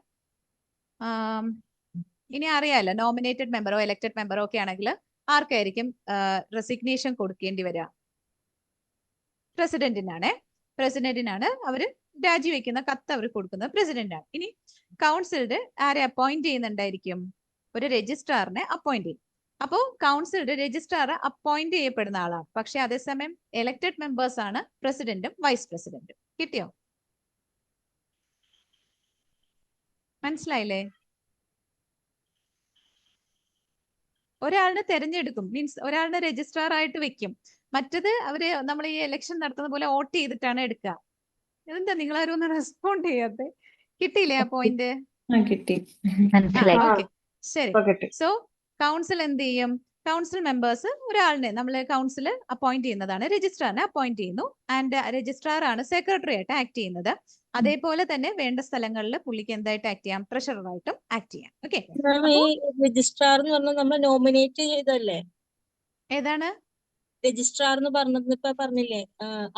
ഇനി അറിയാലോ, നോമിനേറ്റഡ് മെമ്പറോ എലക്ടഡ് മെമ്പറോ ഒക്കെ ആണെങ്കിൽ ആർക്കായിരിക്കും റെസിഗ്നേഷൻ കൊടുക്കേണ്ടി വരിക? പ്രസിഡന്റിനാണ് അവർ രാജിവെക്കുന്ന കത്ത് അവർ കൊടുക്കുന്നത് പ്രസിഡന്റാണ്. ഇനി കൗൺസിലിന്റെ ആരെ അപ്പോയിന്റ് ചെയ്യുന്നുണ്ടായിരിക്കും? ഒരു രജിസ്ട്രാറിനെ അപ്പോയിന്റ് ചെയ്യും. അപ്പോൾ കൗൺസിലിന്റെ രജിസ്ട്രാർ അപ്പോയിന്റ് ചെയ്യപ്പെടുന്ന ആളാണ്. പക്ഷെ അതേസമയം എലക്ടഡ് മെമ്പേഴ്സ് ആണ് പ്രസിഡന്റും വൈസ് പ്രസിഡന്റും. കിട്ടിയോ? മനസ്സിലായില്ലേ? ഒരാളിനെ തെരഞ്ഞെടുക്കും, മീൻസ് ഒരാളിനെ രജിസ്ട്രാർ ആയിട്ട് വെക്കും. മറ്റത് അവര് നമ്മൾ ഈ ഇലക്ഷൻ നടത്തുന്ന പോലെ വോട്ട് ചെയ്തിട്ടാണ് എടുക്കുക. എന്താ നിങ്ങൾ ആരും ഒന്ന് റെസ്പോണ്ട് ചെയ്യാത്തെ? കിട്ടിയില്ലേ ആ പോയിന്റ്? കിട്ടി. മനസ്സിലായി. ഓക്കെ, ശരി. സോ കൗൺസിൽ എന്ത് ചെയ്യും? കൗൺസിൽ മെമ്പേഴ്സ് ഒരാളിനെ നമ്മൾ കൗൺസിൽ അപ്പോയിന്റ് ചെയ്യുന്നതാണ്, രജിസ്ട്രാറിനെ അപ്പോയിന്റ് ചെയ്യുന്നു. ആൻഡ് രജിസ്ട്രാർ ആണ് സെക്രട്ടറി ആയിട്ട് ആക്ട് ചെയ്യുന്നത്. അതേപോലെ തന്നെ വേണ്ട സ്ഥലങ്ങളിൽ പുള്ളിക്ക് എന്തായിട്ട് ആക്ട് ചെയ്യാം? ട്രഷററായിട്ടും ആക്ട് ചെയ്യാം. ഓക്കെ, ഈ രജിസ്ട്രാർ എന്ന് പറഞ്ഞാൽ നമ്മൾ നോമിനേറ്റ് ചെയ്തല്ലേ? ഏതാണ് രജിസ്ട്രാർ എന്ന് പറഞ്ഞത് ഇപ്പൊ പറഞ്ഞില്ലേ,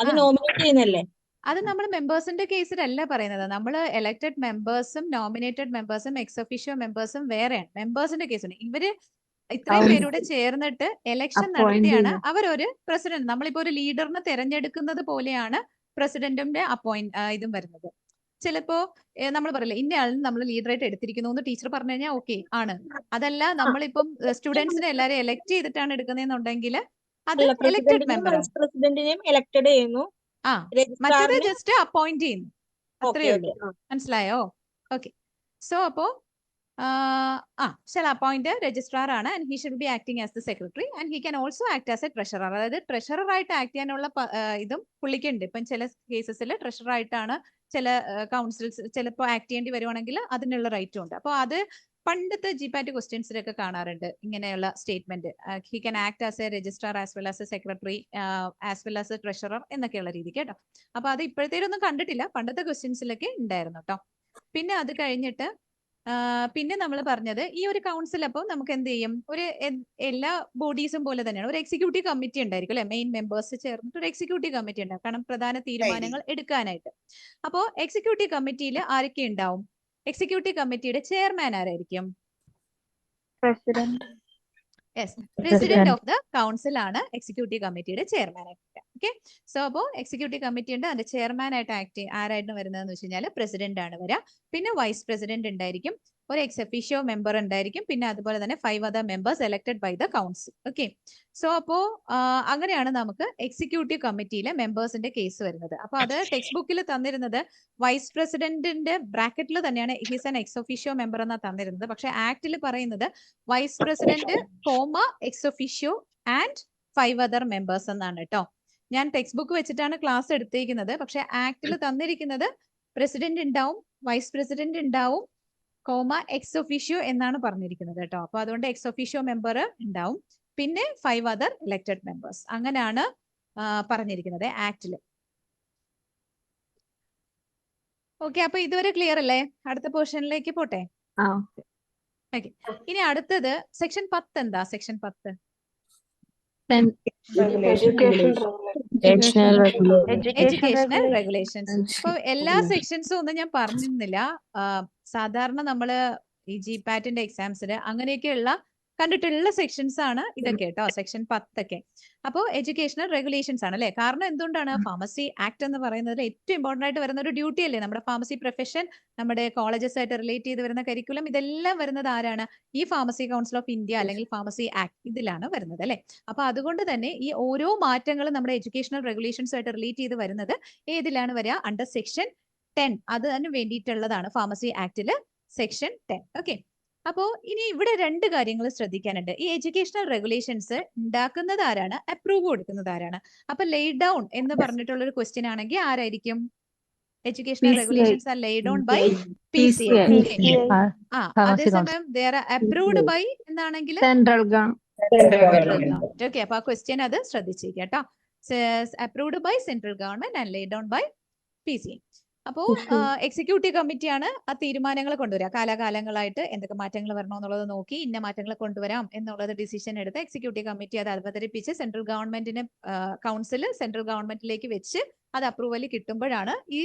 അത് ആ. നോമിനേറ്റ് ചെയ്യുന്നല്ലേ? അത് നമ്മൾ മെമ്പേഴ്സിന്റെ കേസിലല്ല പറയുന്നത്. നമ്മൾ എലക്ടഡ് മെമ്പേഴ്സും നോമിനേറ്റഡ് മെമ്പേഴ്സും എക്സ് ഒഫീഷ്യോ മെമ്പേഴ്സും വേറെയാണ്. മെമ്പേഴ്സിന്റെ കേസിന് ഇവര് ഇത്രയും പേരൂടെ ചേർന്നിട്ട് എലക്ഷൻ നടത്തിയാണ് അവരൊരു പ്രസിഡന്റ്. നമ്മളിപ്പോ ഒരു ലീഡറിനെ തെരഞ്ഞെടുക്കുന്നത് പോലെയാണ് പ്രസിഡന്റിന്റെ ഇതും വരുന്നത്. ചിലപ്പോ നമ്മൾ പറയില്ല ഇന്ന ആളിന് നമ്മൾ ലീഡറായിട്ട് എടുത്തിരിക്കുന്നു എന്ന് ടീച്ചർ പറഞ്ഞു കഴിഞ്ഞാൽ ഓക്കെ ആണ്. അതല്ല നമ്മളിപ്പം സ്റ്റുഡൻസിനെ എല്ലാവരും എലക്ട് ചെയ്തിട്ടാണ് എടുക്കുന്നതെന്നുണ്ടെങ്കിൽ അത് എലക്ടഡ് മെമ്പർ. വൈസ് പ്രസിഡന്റിനെയും എലക്ടഡ് ചെയ്യുന്നു, ആ, മറ്റേത് ജസ്റ്റ് അപ്പോയിന്റ് ചെയ്യുന്നു, അത്രയേ ഉള്ളൂ. മനസ്സിലായോ? ഓക്കെ, സോ അപ്പോ shall appoint a registrar ആണ്, and he should be acting as the secretary, and he can also act as a treasurer. അതായത് ട്രഷറർ ആയിട്ട് ആക്ട് ചെയ്യാനുള്ള ഇതും പുള്ളിക്കുണ്ട്. ഇപ്പം ചില കേസസിൽ ട്രഷറർ ആയിട്ടാണ് ചില കൗൺസിൽസ് ചിലപ്പോൾ ആക്ട് ചെയ്യേണ്ടി വരുവാണെങ്കിൽ അതിനുള്ള റൈറ്റും ഉണ്ട്. അപ്പോൾ അത് പണ്ടത്തെ ജിപാറ്റ് ക്വസ്റ്റ്യൻസിലൊക്കെ കാണാറുണ്ട് ഇങ്ങനെയുള്ള statement. He can act as A registrar as well as A secretary as well as A treasurer എന്നൊക്കെയുള്ള രീതി കേട്ടോ. അപ്പൊ അത് ഇപ്പോഴത്തേരൊന്നും കണ്ടിട്ടില്ല, പണ്ടത്തെ ക്വസ്റ്റ്യൻസിലൊക്കെ ഉണ്ടായിരുന്നു കേട്ടോ. പിന്നെ അത് കഴിഞ്ഞിട്ട് പിന്നെ നമ്മൾ പറഞ്ഞത് ഈ ഒരു കൗൺസിൽ അപ്പോൾ നമുക്ക് എന്ത് ചെയ്യും? ഒരു എല്ലാ ബോഡീസും പോലെ തന്നെയാണ് ഒരു എക്സിക്യൂട്ടീവ് കമ്മിറ്റി ഉണ്ടായിരിക്കും അല്ലെ? മെയിൻ മെമ്പേഴ്സ് ചേർന്നിട്ട് ഒരു എക്സിക്യൂട്ടീവ് കമ്മിറ്റി ഉണ്ടാവും, കാരണം പ്രധാന തീരുമാനങ്ങൾ എടുക്കാനായിട്ട്. അപ്പോൾ എക്സിക്യൂട്ടീവ് കമ്മിറ്റിയിൽ ആരൊക്കെ ഉണ്ടാവും? എക്സിക്യൂട്ടീവ് കമ്മിറ്റിയുടെ ചെയർമാൻ ആരായിരിക്കും? President. Yes, president of the council ആണ് എക്സിക്യൂട്ടീവ് കമ്മിറ്റിയുടെ ചെയർമാൻ ആയിട്ട്. ഓക്കെ, സോ അപ്പോൾ എക്സിക്യൂട്ടീവ് കമ്മിറ്റി ഉണ്ട്, അതിന്റെ ചെയർമാൻ ആയിട്ട് ആരായിരുന്നു വരുന്നതെന്ന് വെച്ച് കഴിഞ്ഞാൽ പ്രസിഡന്റ് ആണ് വരിക. പിന്നെ വൈസ് പ്രസിഡന്റ് ഉണ്ടായിരിക്കും, ഒരു എക്സ് ഒഫീഷ്യോ മെമ്പർ ഉണ്ടായിരിക്കും, പിന്നെ അതുപോലെ തന്നെ 5 other members elected by the council. Okay, so അപ്പോ അങ്ങനെയാണ് നമുക്ക് എക്സിക്യൂട്ടീവ് കമ്മിറ്റിയിലെ മെമ്പേഴ്സിന്റെ കേസ് വരുന്നത്. അപ്പൊ അത് ടെക്സ്റ്റ് ബുക്കിൽ തന്നിരുന്നത് വൈസ് പ്രസിഡന്റിന്റെ ബ്രാക്കറ്റിൽ തന്നെയാണ് his an ex officio member എന്നാണ് തന്നിരുന്നത്. പക്ഷെ ആക്ടിൽ പറയുന്നത് vice president ex officio and 5 other members എന്നാണ് കേട്ടോ. ഞാൻ ടെക്സ്റ്റ് ബുക്ക് വെച്ചിട്ടാണ് ക്ലാസ് എടുത്തിരിക്കുന്നത്. പക്ഷെ ആക്ടിൽ തന്നിരിക്കുന്നത് പ്രസിഡന്റ് ഉണ്ടാവും, വൈസ് പ്രസിഡന്റ് ഉണ്ടാവും, എക്സ് ഒഫീഷ്യോ എന്നാണ് പറഞ്ഞിരിക്കുന്നത് കേട്ടോ. അപ്പൊ അതുകൊണ്ട് എക്സ് ഒഫീഷ്യോ മെമ്പർ ഉണ്ടാവും, പിന്നെ 5 other elected members. അങ്ങനെയാണ് പറഞ്ഞിരിക്കുന്നത് ആക്ടില്. ഓക്കെ, അപ്പൊ ഇതുവരെ ക്ലിയർ അല്ലേ? അടുത്ത പോർഷനിലേക്ക് പോട്ടെ. ഓക്കെ, ഇനി അടുത്തത് സെക്ഷൻ 10. എന്താ സെക്ഷൻ 10? Educational regulations. ഇപ്പൊ എല്ലാ സെക്ഷൻസും ഒന്നും ഞാൻ പറഞ്ഞിരുന്നില്ല. സാധാരണ നമ്മള് ഈ ജിപാറ്റിന്റെ എക്സാംസിൽ അങ്ങനെയൊക്കെയുള്ള കണ്ടിട്ടുള്ള സെക്ഷൻസ് ആണ് ഇതൊക്കെ കേട്ടോ, സെക്ഷൻ 10 ഒക്കെ. അപ്പോൾ എഡ്യൂക്കേഷണൽ റെഗുലേഷൻസ് ആണ് അല്ലെ? കാരണം എന്തുകൊണ്ടാണ്? ഫാർമസി ആക്ട് എന്ന് പറയുന്നത് ഏറ്റവും ഇമ്പോർട്ടന്റ് ആയിട്ട് വരുന്ന ഒരു ഡ്യൂട്ടി അല്ലേ? നമ്മുടെ ഫാർമസി പ്രൊഫഷൻ, നമ്മുടെ കോളേജസ് ആയിട്ട് റിലേറ്റ് ചെയ്ത് വരുന്ന കരിക്കുലം, ഇതെല്ലാം വരുന്നത് ആരാണ്? ഈ ഫാർമസി കൗൺസിൽ ഓഫ് ഇന്ത്യ അല്ലെങ്കിൽ ഫാർമസി ആക്ട്, ഇതിലാണ് വരുന്നത് അല്ലെ? അപ്പൊ അതുകൊണ്ട് തന്നെ ഈ ഓരോ മാറ്റങ്ങളും നമ്മുടെ എഡ്യൂക്കേഷണൽ റെഗുലേഷൻസ് ആയിട്ട് റിലേറ്റ് ചെയ്ത് വരുന്നത് ഏതിലാണ് വരിക? Under section 10. അതിന് വേണ്ടിയിട്ടുള്ളതാണ് ഫാർമസി ആക്ടില് സെക്ഷൻ 10. ഓക്കെ, അപ്പോ ഇനി ഇവിടെ 2 കാര്യങ്ങൾ ശ്രദ്ധിക്കാനുണ്ട്. ഈ എഡ്യൂക്കേഷണൽ റെഗുലേഷൻസ് ഉണ്ടാക്കുന്നത് ആരാണ്? അപ്രൂവ് കൊടുക്കുന്നത് ആരാണ്? അപ്പൊ ലേ ഡൗൺ എന്ന് പറഞ്ഞിട്ടുള്ള ഒരു ക്വസ്റ്റ്യൻ ആണെങ്കിൽ ആരായിരിക്കും? Educational PCI. Regulations are laid on by PCI. PCI. Pharmacy അതേസമയം ദേ ആർ അപ്രൂവ്ഡ് ബൈ എന്താണെങ്കിൽ സെൻട്രൽ ഗവൺമെന്റ്. ഓക്കെ, അപ്പൊ ആ ക്വസ്റ്റ്യൻ അത് ശ്രദ്ധിച്ചിരിക്കുക കേട്ടോ. Approved by central government and laid on by PCI. അപ്പോ എക്സിക്യൂട്ടീവ് കമ്മിറ്റിയാണ് ആ തീരുമാനങ്ങൾ കൊണ്ടുവരിക. കാലാകാലങ്ങളായിട്ട് എന്തൊക്കെ മാറ്റങ്ങൾ വരണോ എന്നുള്ളത് നോക്കി ഇന്ന മാറ്റങ്ങൾ കൊണ്ടുവരാം എന്നുള്ളത് ഡിസിഷൻ എടുത്ത് എക്സിക്യൂട്ടീവ് കമ്മിറ്റി അത് അവതരിപ്പിച്ച് സെൻട്രൽ ഗവൺമെന്റിന് കൗൺസിൽ സെൻട്രൽ ഗവൺമെന്റിലേക്ക് വെച്ച് അത് അപ്രൂവൽ കിട്ടുമ്പോഴാണ് ഈ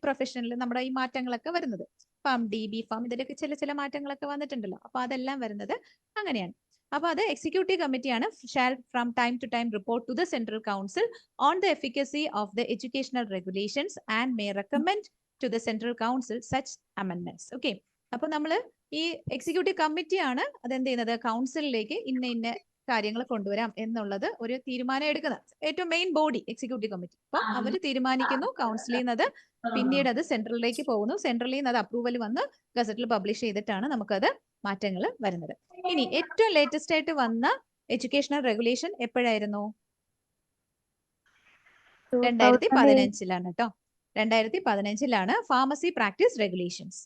പ്രൊഫഷനിൽ നമ്മുടെ ഈ മാറ്റങ്ങളൊക്കെ വരുന്നത്. ഫാം ഡി ബി ഫാം ഇതിലൊക്കെ ചില മാറ്റങ്ങളൊക്കെ വന്നിട്ടുണ്ടല്ലോ. അപ്പൊ അതെല്ലാം വരുന്നത് അങ്ങനെയാണ്. അപ്പൊ അത് എക്സിക്യൂട്ടീവ് കമ്മിറ്റിയാണ് shall from time to time report to the central council on the efficacy of the educational regulations and may recommend to the central council such amendments. Okay, അപ്പൊ നമ്മൾ ഈ എക്സിക്യൂട്ടീവ് കമ്മിറ്റിയാണ് അതെന്ത് ചെയ്യുന്നത്, കൗൺസിലിലേക്ക് ഇന്ന കാര്യങ്ങൾ കൊണ്ടുവരാം എന്നുള്ളത് ഒരു തീരുമാനം എടുക്കുന്നത്. ഏറ്റവും മെയിൻ ബോഡി എക്സിക്യൂട്ടീവ് കമ്മിറ്റി. അപ്പൊ അവർ തീരുമാനിക്കുന്നു, കൗൺസിലിൽ നിന്ന് അത് പിന്നീട് അത് സെൻട്രലിലേക്ക് പോകുന്നു. സെൻട്രലിൽ നിന്ന് അത് അപ്രൂവൽ വന്ന് ഗസറ്റിൽ പബ്ലിഷ് ചെയ്തിട്ടാണ് നമുക്കത് മാറ്റങ്ങൾ വരുന്നത്. ഇനി ഏറ്റവും ലേറ്റസ്റ്റ് ആയിട്ട് വന്ന എഡ്യൂക്കേഷണൽ റെഗുലേഷൻ എപ്പോഴായിരുന്നു? 2015 കേട്ടോ. 2015 pharmacy practice regulations.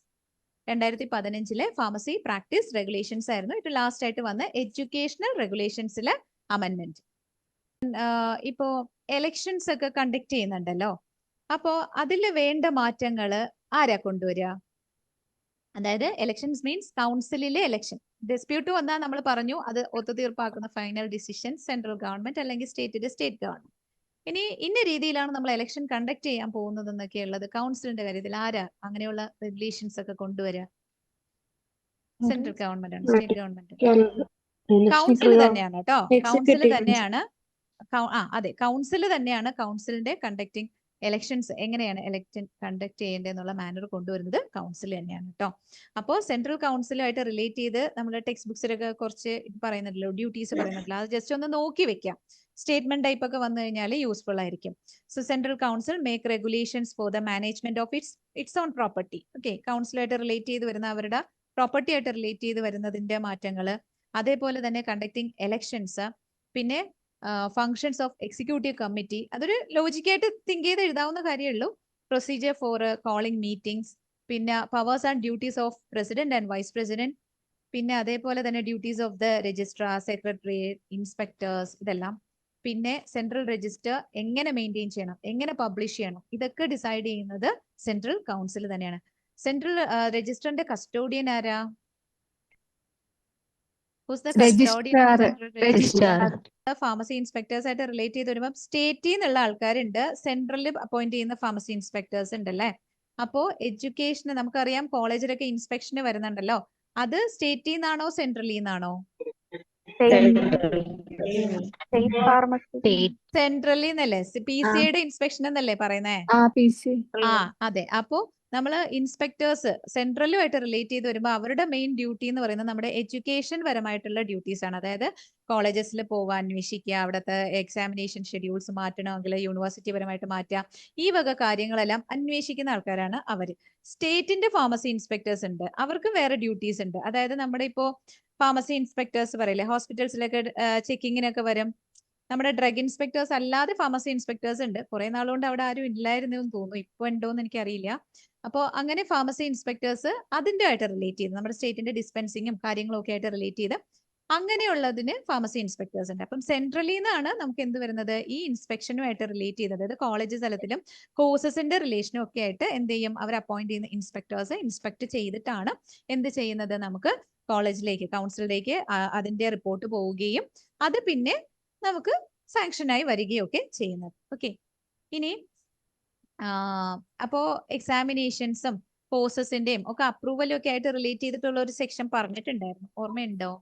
2015 pharmacy practice regulations ആയിരുന്നു ഇത് ലാസ്റ്റ് ആയിട്ട് വന്ന എഡ്യൂക്കേഷണൽ റെഗുലേഷൻസിലെ അമെൻമെന്റ്. ഇപ്പോ എലക്ഷൻസ് ഒക്കെ കണ്ടക്ട് ചെയ്യുന്നുണ്ടല്ലോ. അപ്പോ അതിൽ വേണ്ട മാറ്റങ്ങൾ ആരാ കൊണ്ടുവരിക? അതായത് എലക്ഷൻസ് മീൻസ് കൗൺസിലിലെ എലക്ഷൻ. ഡിസ്പ്യൂട്ട് വന്നാൽ നമ്മൾ പറഞ്ഞു അത് ഒത്തുതീർപ്പാക്കുന്ന ഫൈനൽ ഡിസിഷൻ സെൻട്രൽ ഗവൺമെന്റ് അല്ലെങ്കിൽ സ്റ്റേറ്റ് ഗവൺമെന്റ്. ഇനി ഇന്ന രീതിയിലാണ് നമ്മൾ എലക്ഷൻ കണ്ടക്ട് ചെയ്യാൻ പോകുന്നത് എന്നൊക്കെ ഉള്ളത് കൗൺസിലിന്റെ കാര്യത്തിൽ ആരാ അങ്ങനെയുള്ള റെഗുലേഷൻസ് ഒക്കെ കൊണ്ടുവരിക? സെൻട്രൽ ഗവൺമെന്റ് ആണ്, സ്റ്റേറ്റ് ഗവൺമെന്റ്? കൗൺസിൽ തന്നെയാണ് കേട്ടോ. കൗൺസിൽ തന്നെയാണ്. അതെ, കൗൺസിൽ തന്നെയാണ് കൗൺസിലിന്റെ കണ്ടക്ടിങ് എലക്ഷൻസ് എങ്ങനെയാണ് എലക്ഷൻ കണ്ടക്ട് ചെയ്യേണ്ടതെന്നുള്ള മാനർ കൊണ്ടുവരുന്നത് കൗൺസിൽ തന്നെയാണ് കേട്ടോ. അപ്പോൾ സെൻട്രൽ കൗൺസിലുമായിട്ട് റിലേറ്റ് ചെയ്ത് നമ്മുടെ ടെക്സ്റ്റ് ബുക്സിലൊക്കെ കുറച്ച് പറയുന്നുണ്ടല്ലോ, ഡ്യൂട്ടീസ് പറയുന്നുണ്ടല്ലോ, അത് ജസ്റ്റ് ഒന്ന് നോക്കി വെക്കാം. സ്റ്റേറ്റ്മെന്റ് ടൈപ്പ് ഒക്കെ വന്നു കഴിഞ്ഞാൽ യൂസ്ഫുൾ ആയിരിക്കും. So central council make regulations for the management of its own property. Okay, കൗൺസിലായിട്ട് റിലേറ്റ് ചെയ്ത് വരുന്ന അവരുടെ പ്രോപ്പർട്ടി ആയിട്ട് റിലേറ്റ് ചെയ്ത് വരുന്നതിന്റെ മാറ്റങ്ങൾ, അതേപോലെ തന്നെ കണ്ടക്ടിങ് എലക്ഷൻസ്, പിന്നെ ഫങ്ഷൻസ് ഓഫ് എക്സിക്യൂട്ടീവ് കമ്മിറ്റി. അതൊരു ലോജിക്കായിട്ട് തിങ്ക് ചെയ്ത് എഴുതാവുന്ന കാര്യമുള്ളൂ. പ്രൊസീജിയർ ഫോർ കോളിംഗ് മീറ്റിംഗ്സ്, പിന്നെ powers and duties of president and vice president, പിന്നെ അതേപോലെ തന്നെ duties of the registrar, secretary, inspectors, ഇതെല്ലാം. പിന്നെ സെൻട്രൽ രജിസ്റ്റർ എങ്ങനെ മെയിൻറ്റെയിൻ ചെയ്യണം, എങ്ങനെ പബ്ലിഷ് ചെയ്യണം, ഇതൊക്കെ ഡിസൈഡ് ചെയ്യുന്നത് സെൻട്രൽ കൗൺസിൽ തന്നെയാണ്. സെൻട്രൽ രജിസ്റ്ററിന്റെ കസ്റ്റോഡിയൻ ആരാ? ഫാർമസി ഇൻസ്പെക്ടേഴ്സ് ആയിട്ട് റിലേറ്റ് ചെയ്ത് വരുമ്പോൾ സ്റ്റേറ്റിൽ നിന്നുള്ള ആൾക്കാരുണ്ട്, സെൻട്രലിൽ അപ്പോയിന്റ് ചെയ്യുന്ന ഫാർമസി ഇൻസ്പെക്ടേഴ്സ് ഉണ്ടല്ലേ. അപ്പോ എഡ്യൂക്കേഷന് നമുക്കറിയാം കോളേജിലൊക്കെ ഇൻസ്പെക്ഷന് വരുന്നുണ്ടല്ലോ, അത് സ്റ്റേറ്റിൽ നിന്നാണോ സെൻട്രലിൽ നിന്നാണോ? സെൻട്രലിൽ നിന്നല്ലേ? PCIയുടെ ഇൻസ്പെക്ഷൻ എന്നല്ലേ പറയുന്നേ? അതെ. അപ്പോ നമ്മള് ഇൻസ്പെക്ടേഴ്സ് സെൻട്രലുമായിട്ട് റിലേറ്റ് ചെയ്ത് വരുമ്പോൾ അവരുടെ മെയിൻ ഡ്യൂട്ടി എന്ന് പറയുന്നത് നമ്മുടെ എഡ്യൂക്കേഷൻ പരമായിട്ടുള്ള ഡ്യൂട്ടീസ് ആണ്. അതായത് കോളേജസിൽ പോവാൻ അന്വേഷിക്കുക, അവിടുത്തെ എക്സാമിനേഷൻ ഷെഡ്യൂൾസ് മാറ്റണമെങ്കിൽ യൂണിവേഴ്സിറ്റി പരമായിട്ട് മാറ്റുക, ഈ വക കാര്യങ്ങളെല്ലാം അന്വേഷിക്കുന്ന ആൾക്കാരാണ് അവര്. സ്റ്റേറ്റിന്റെ ഫാർമസി ഇൻസ്പെക്ടേഴ്സ് ഉണ്ട്, അവർക്ക് വേറെ ഡ്യൂട്ടീസ് ഉണ്ട്. അതായത് നമ്മുടെ ഇപ്പോ ഫാർമസി ഇൻസ്പെക്ടേഴ്സ് പറയില്ലേ, ഹോസ്പിറ്റൽസിലൊക്കെ ചെക്കിങ്ങിനൊക്കെ വരും. നമ്മുടെ ഡ്രഗ് ഇൻസ്പെക്ടേഴ്സ് അല്ലാതെ ഫാർമസി ഇൻസ്പെക്ടേഴ്സ് ഉണ്ട്. കുറെ നാളുകൊണ്ട് അവിടെ ആരും ഇല്ലായിരുന്നു എന്ന് തോന്നുന്നു, ഇപ്പൊ ഉണ്ടോന്ന് എനിക്കറിയില്ല. അപ്പോൾ അങ്ങനെ ഫാർമസി ഇൻസ്പെക്ടേഴ്സ് അതിന്റെ ആയിട്ട് റിലേറ്റ് ചെയ്ത് നമ്മുടെ സ്റ്റേറ്റിന്റെ ഡിസ്പെൻസിങ്ങും കാര്യങ്ങളും ഒക്കെ ആയിട്ട് റിലേറ്റ് ചെയ്ത് അങ്ങനെയുള്ളതിന് ഫാർമസി ഇൻസ്പെക്ടേഴ്സ് ഉണ്ട്. അപ്പം സെൻട്രലിൽ നിന്നാണ് നമുക്ക് എന്ത് വരുന്നത്, ഈ ഇൻസ്പെക്ഷനുമായിട്ട് റിലേറ്റ് ചെയ്ത്, അതായത് കോളേജ് തലത്തിലും കോഴ്സസിന്റെ റിലേഷനും ഒക്കെ ആയിട്ട് എന്ത് ചെയ്യും, അവർ അപ്പോയിന്റ് ചെയ്യുന്ന ഇൻസ്പെക്ടേഴ്സ് ഇൻസ്പെക്ട് ചെയ്തിട്ടാണ് എന്ത് ചെയ്യുന്നത്, നമുക്ക് കോളേജിലേക്ക് കൗൺസിലിലേക്ക് അതിന്റെ റിപ്പോർട്ട് പോവുകയും അത് പിന്നെ നമുക്ക് സാങ്ഷനായി വരികയൊക്കെ ചെയ്യുന്നത്. ഓക്കെ, ഇനി അപ്പോ എക്സാമിനേഷൻസും കോഴ്സസിന്റെയും ഒക്കെ അപ്രൂവലും ഒക്കെ ആയിട്ട് റിലേറ്റ് ചെയ്തിട്ടുള്ള ഒരു സെക്ഷൻ പറഞ്ഞിട്ടുണ്ടായിരുന്നു, ഓർമ്മയുണ്ടോ?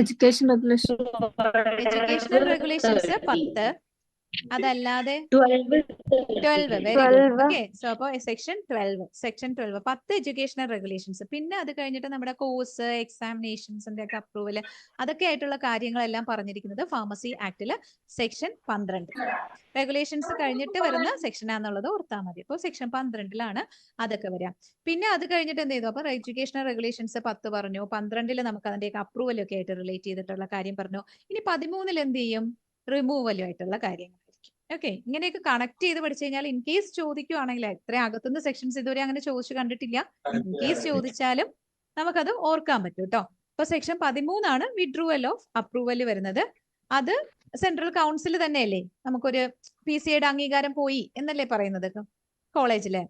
എഡ്യൂക്കേഷണൽ റെഗുലേഷൻസ് 10, അതല്ലാതെ 12. 12. Very good. ഓക്കെ, സോ അപ്പോ സെക്ഷൻ 12 10 എഡ്യൂക്കേഷണൽ റെഗുലേഷൻസ്. പിന്നെ അത് കഴിഞ്ഞിട്ട് നമ്മുടെ കോഴ്സ് എക്സാമിനേഷൻസിന്റെ ഒക്കെ അപ്രൂവൽ അതൊക്കെ ആയിട്ടുള്ള കാര്യങ്ങളെല്ലാം പറഞ്ഞിരിക്കുന്നത് ഫാർമസി ആക്ടില് സെക്ഷൻ 12. റെഗുലേഷൻസ് കഴിഞ്ഞിട്ട് വരുന്ന സെക്ഷനാന്നുള്ളത് ഓർത്താൽ മതി. അപ്പോൾ സെക്ഷൻ 12 അതൊക്കെ വരാം. പിന്നെ അത് കഴിഞ്ഞിട്ട് എന്ത് ചെയ്തു, അപ്പൊ എഡ്യൂക്കേഷണൽ റെഗുലേഷൻസ് 10 പറഞ്ഞു, 12 നമുക്ക് അതിന്റെയൊക്കെ അപ്രൂവലും ഒക്കെ ആയിട്ട് റിലേറ്റ് ചെയ്തിട്ടുള്ള കാര്യം പറഞ്ഞു. ഇനി 13 എന്ത് ചെയ്യും, റിമൂവലും ആയിട്ടുള്ള കാര്യങ്ങളായിരിക്കും ഓക്കെ, ഇങ്ങനെയൊക്കെ കണക്ട് ചെയ്ത് പഠിച്ചു കഴിഞ്ഞാൽ ഇൻ കേസ് ചോദിക്കുവാണെങ്കിൽ, ഇത്ര അകത്തുനിന്ന് സെക്ഷൻസ് ഇതുവരെ അങ്ങനെ ചോദിച്ചു കണ്ടിട്ടില്ല, ഇൻ കേസ് ചോദിച്ചാലും നമുക്കത് ഓർക്കാൻ പറ്റും കേട്ടോ. ഇപ്പൊ സെക്ഷൻ 13 വിഡ്രൂവൽ ഓഫ് അപ്രൂവൽ വരുന്നത്. അത് സെൻട്രൽ കൗൺസിൽ തന്നെയല്ലേ, നമുക്കൊരു PCA അംഗീകാരം പോയി എന്നല്ലേ പറയുന്നത് കോളേജിലെ?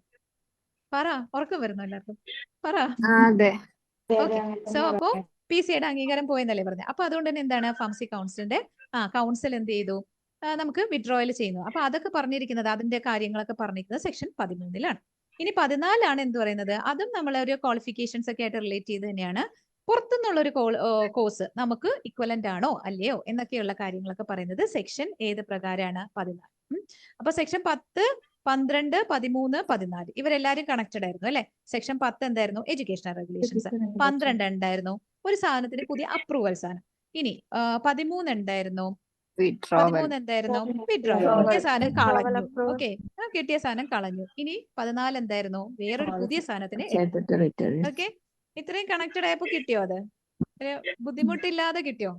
പറ, ഉറക്കം വരുന്നു എല്ലാവർക്കും, പറ. അതെ. ഓക്കെ, സോ അപ്പോ PCA അംഗീകാരം പോയെന്നല്ലേ പറഞ്ഞത്. അപ്പൊ അതുകൊണ്ട് തന്നെ എന്താണ് ഫാർമസി കൗൺസിലിന്റെ കൗൺസിൽ എന്ത് ചെയ്തു, നമുക്ക് വിഡ്രോയൽ ചെയ്യുന്നു. അപ്പൊ അതൊക്കെ പറഞ്ഞിരിക്കുന്നത്, അതിന്റെ കാര്യങ്ങളൊക്കെ പറഞ്ഞിരിക്കുന്നത് സെക്ഷൻ 13 ഇനി 14 എന്ത് പറയുന്നത്, അതും നമ്മളെ ഒരു ക്വാളിഫിക്കേഷൻസ് ഒക്കെ ആയിട്ട് റിലേറ്റ് ചെയ്ത് തന്നെയാണ്. പുറത്തുനിന്നുള്ള ഒരു കോഴ്സ് നമുക്ക് ഇക്വലന്റ് ആണോ അല്ലയോ എന്നൊക്കെയുള്ള കാര്യങ്ങളൊക്കെ പറയുന്നത് സെക്ഷൻ ഏത് പ്രകാരമാണ്? 14. അപ്പൊ സെക്ഷൻ 10, 12, 13, 14 ഇവരെല്ലാരും കണക്റ്റഡ് ആയിരുന്നു അല്ലെ. സെക്ഷൻ 10 എന്തായിരുന്നു? Educational regulations. 12 എന്തായിരുന്നു? ഒരു സാധനത്തിന് പുതിയ അപ്രൂവൽ സാധനം. ഇനി 13 എന്തായിരുന്നു? 13 എന്തായിരുന്നു? വിഡ്രോവൽ. കിട്ടിയ സാധനം കളഞ്ഞു. ഓക്കെ, കിട്ടിയ സാധനം കളഞ്ഞു. ഇനി 14 എന്തായിരുന്നു? വേറൊരു പുതിയ സാധനത്തിന്. ഓക്കെ, ഇത്രയും കണക്റ്റഡ് ആയപ്പോ കിട്ടിയോ? അത് ഒരു ബുദ്ധിമുട്ടില്ലാതെ കിട്ടിയോ?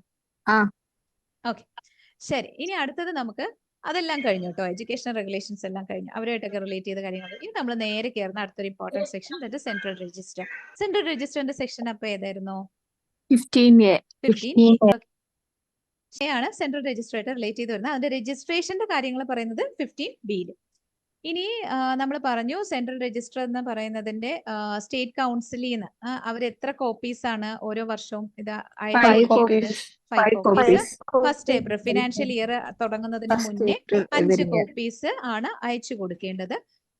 ഓക്കെ, ശരി. ഇനി അടുത്തത് നമുക്ക് അതെല്ലാം കഴിഞ്ഞു കേട്ടോ. എഡ്യൂക്കേഷണൽ റെഗുലേഷൻസ് എല്ലാം കഴിഞ്ഞു, അവരുമായിട്ടൊക്കെ റിലേറ്റ് ചെയ്ത കാര്യങ്ങൾ. ഇനി നമ്മൾ നേരെ കയറുന്ന അടുത്തൊരു important section, that central register. Central രജിസ്റ്ററിന്റെ സെക്ഷൻ അപ്പൊ ഏതായിരുന്നു? 15A. 15A ആണ് സെൻട്രൽ രജിസ്റ്റർ ആയിട്ട് റിലേറ്റ് ചെയ്ത് വരുന്നത്. അതിന്റെ രജിസ്ട്രേഷന്റെ കാര്യങ്ങൾ പറയുന്നത് 15B. ഇനി നമ്മൾ പറഞ്ഞു സെൻട്രൽ രജിസ്റ്റർ എന്ന് പറയുന്നതിന്റെ സ്റ്റേറ്റ് കൗൺസിലിൽ നിന്ന് അവർ എത്ര കോപ്പീസ് ആണ് ഓരോ വർഷവും ഇത് 5 copies. First April financial year തുടങ്ങുന്നതിന് മുന്നേ 5 കോപ്പീസ് ആണ് അയച്ചു കൊടുക്കേണ്ടത്.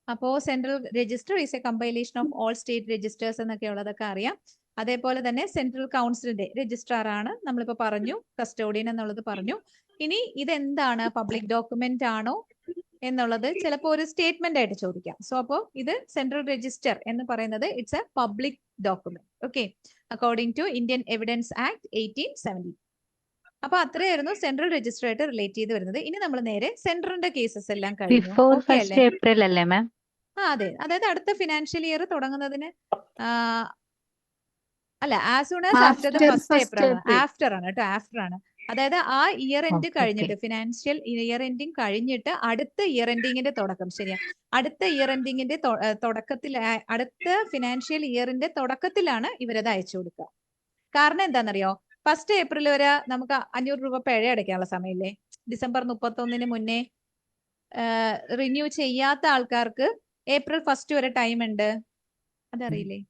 അപ്പോ central register is A compilation of all state registers എന്നൊക്കെ ഉള്ളതൊക്കെ അറിയാം. അതേപോലെ തന്നെ സെൻട്രൽ കൗൺസിലിന്റെ രജിസ്ട്രാർ ആണ് നമ്മളിപ്പോ പറഞ്ഞു, കസ്റ്റോഡിയൻ എന്നുള്ളത് പറഞ്ഞു. ഇനി ഇതെന്താണ്, പബ്ലിക് ഡോക്യുമെന്റ് ആണോ എന്നുള്ളത് ചിലപ്പോൾ ഒരു സ്റ്റേറ്റ്മെന്റ് ആയിട്ട് ചോദിക്കാം. സോ അപ്പോൾ ഇത് സെൻട്രൽ രജിസ്റ്റർ എന്ന് പറയുന്നത് it's a public document. Okay, according to Indian evidence act 1870. അപ്പൊ അത്രയായിരുന്നു സെൻട്രൽ രജിസ്റ്റർ ആയിട്ട് റിലേറ്റ് ചെയ്ത് വരുന്നത്. ഇനി നമ്മൾ നേരെ സെൻട്രലിന്റെ കേസസ് എല്ലാം കഴിഞ്ഞു. ഓക്കെ അല്ലേ? ഏപ്രിൽ അല്ലേ മാം? അതെ, അതായത് അടുത്ത ഫിനാൻഷ്യൽ ഇയർ തുടങ്ങുന്നതിന് അല്ല, as soon as after the first April. After ആണ് കേട്ടോ, ആഫ്റ്റർ ആണ്. അതായത് ആ ഇയർ എൻഡ് കഴിഞ്ഞിട്ട്, ഫിനാൻഷ്യൽ ഇയർ എൻഡിങ് കഴിഞ്ഞിട്ട് അടുത്ത ഇയർ എൻഡിങ്ങിന്റെ തുടക്കം. ശരിയാ, അടുത്ത ഇയർ എൻഡിങ്ങിന്റെ തുടക്കത്തിൽ, അടുത്ത ഫിനാൻഷ്യൽ ഇയറിന്റെ തുടക്കത്തിലാണ് ഇവരത് അയച്ചു കൊടുക്കുക. കാരണം എന്താണെന്നറിയോ? ഫസ്റ്റ് ഏപ്രിൽ വരെ നമുക്ക് 500 രൂപ പിഴ അടയ്ക്കാനുള്ള സമയമില്ലേ? ഡിസംബർ 31 മുന്നേ റിന്യൂ ചെയ്യാത്ത ആൾക്കാർക്ക് ഏപ്രിൽ 1 വരെ ടൈം ഉണ്ട്. അതറിയില്ലേ?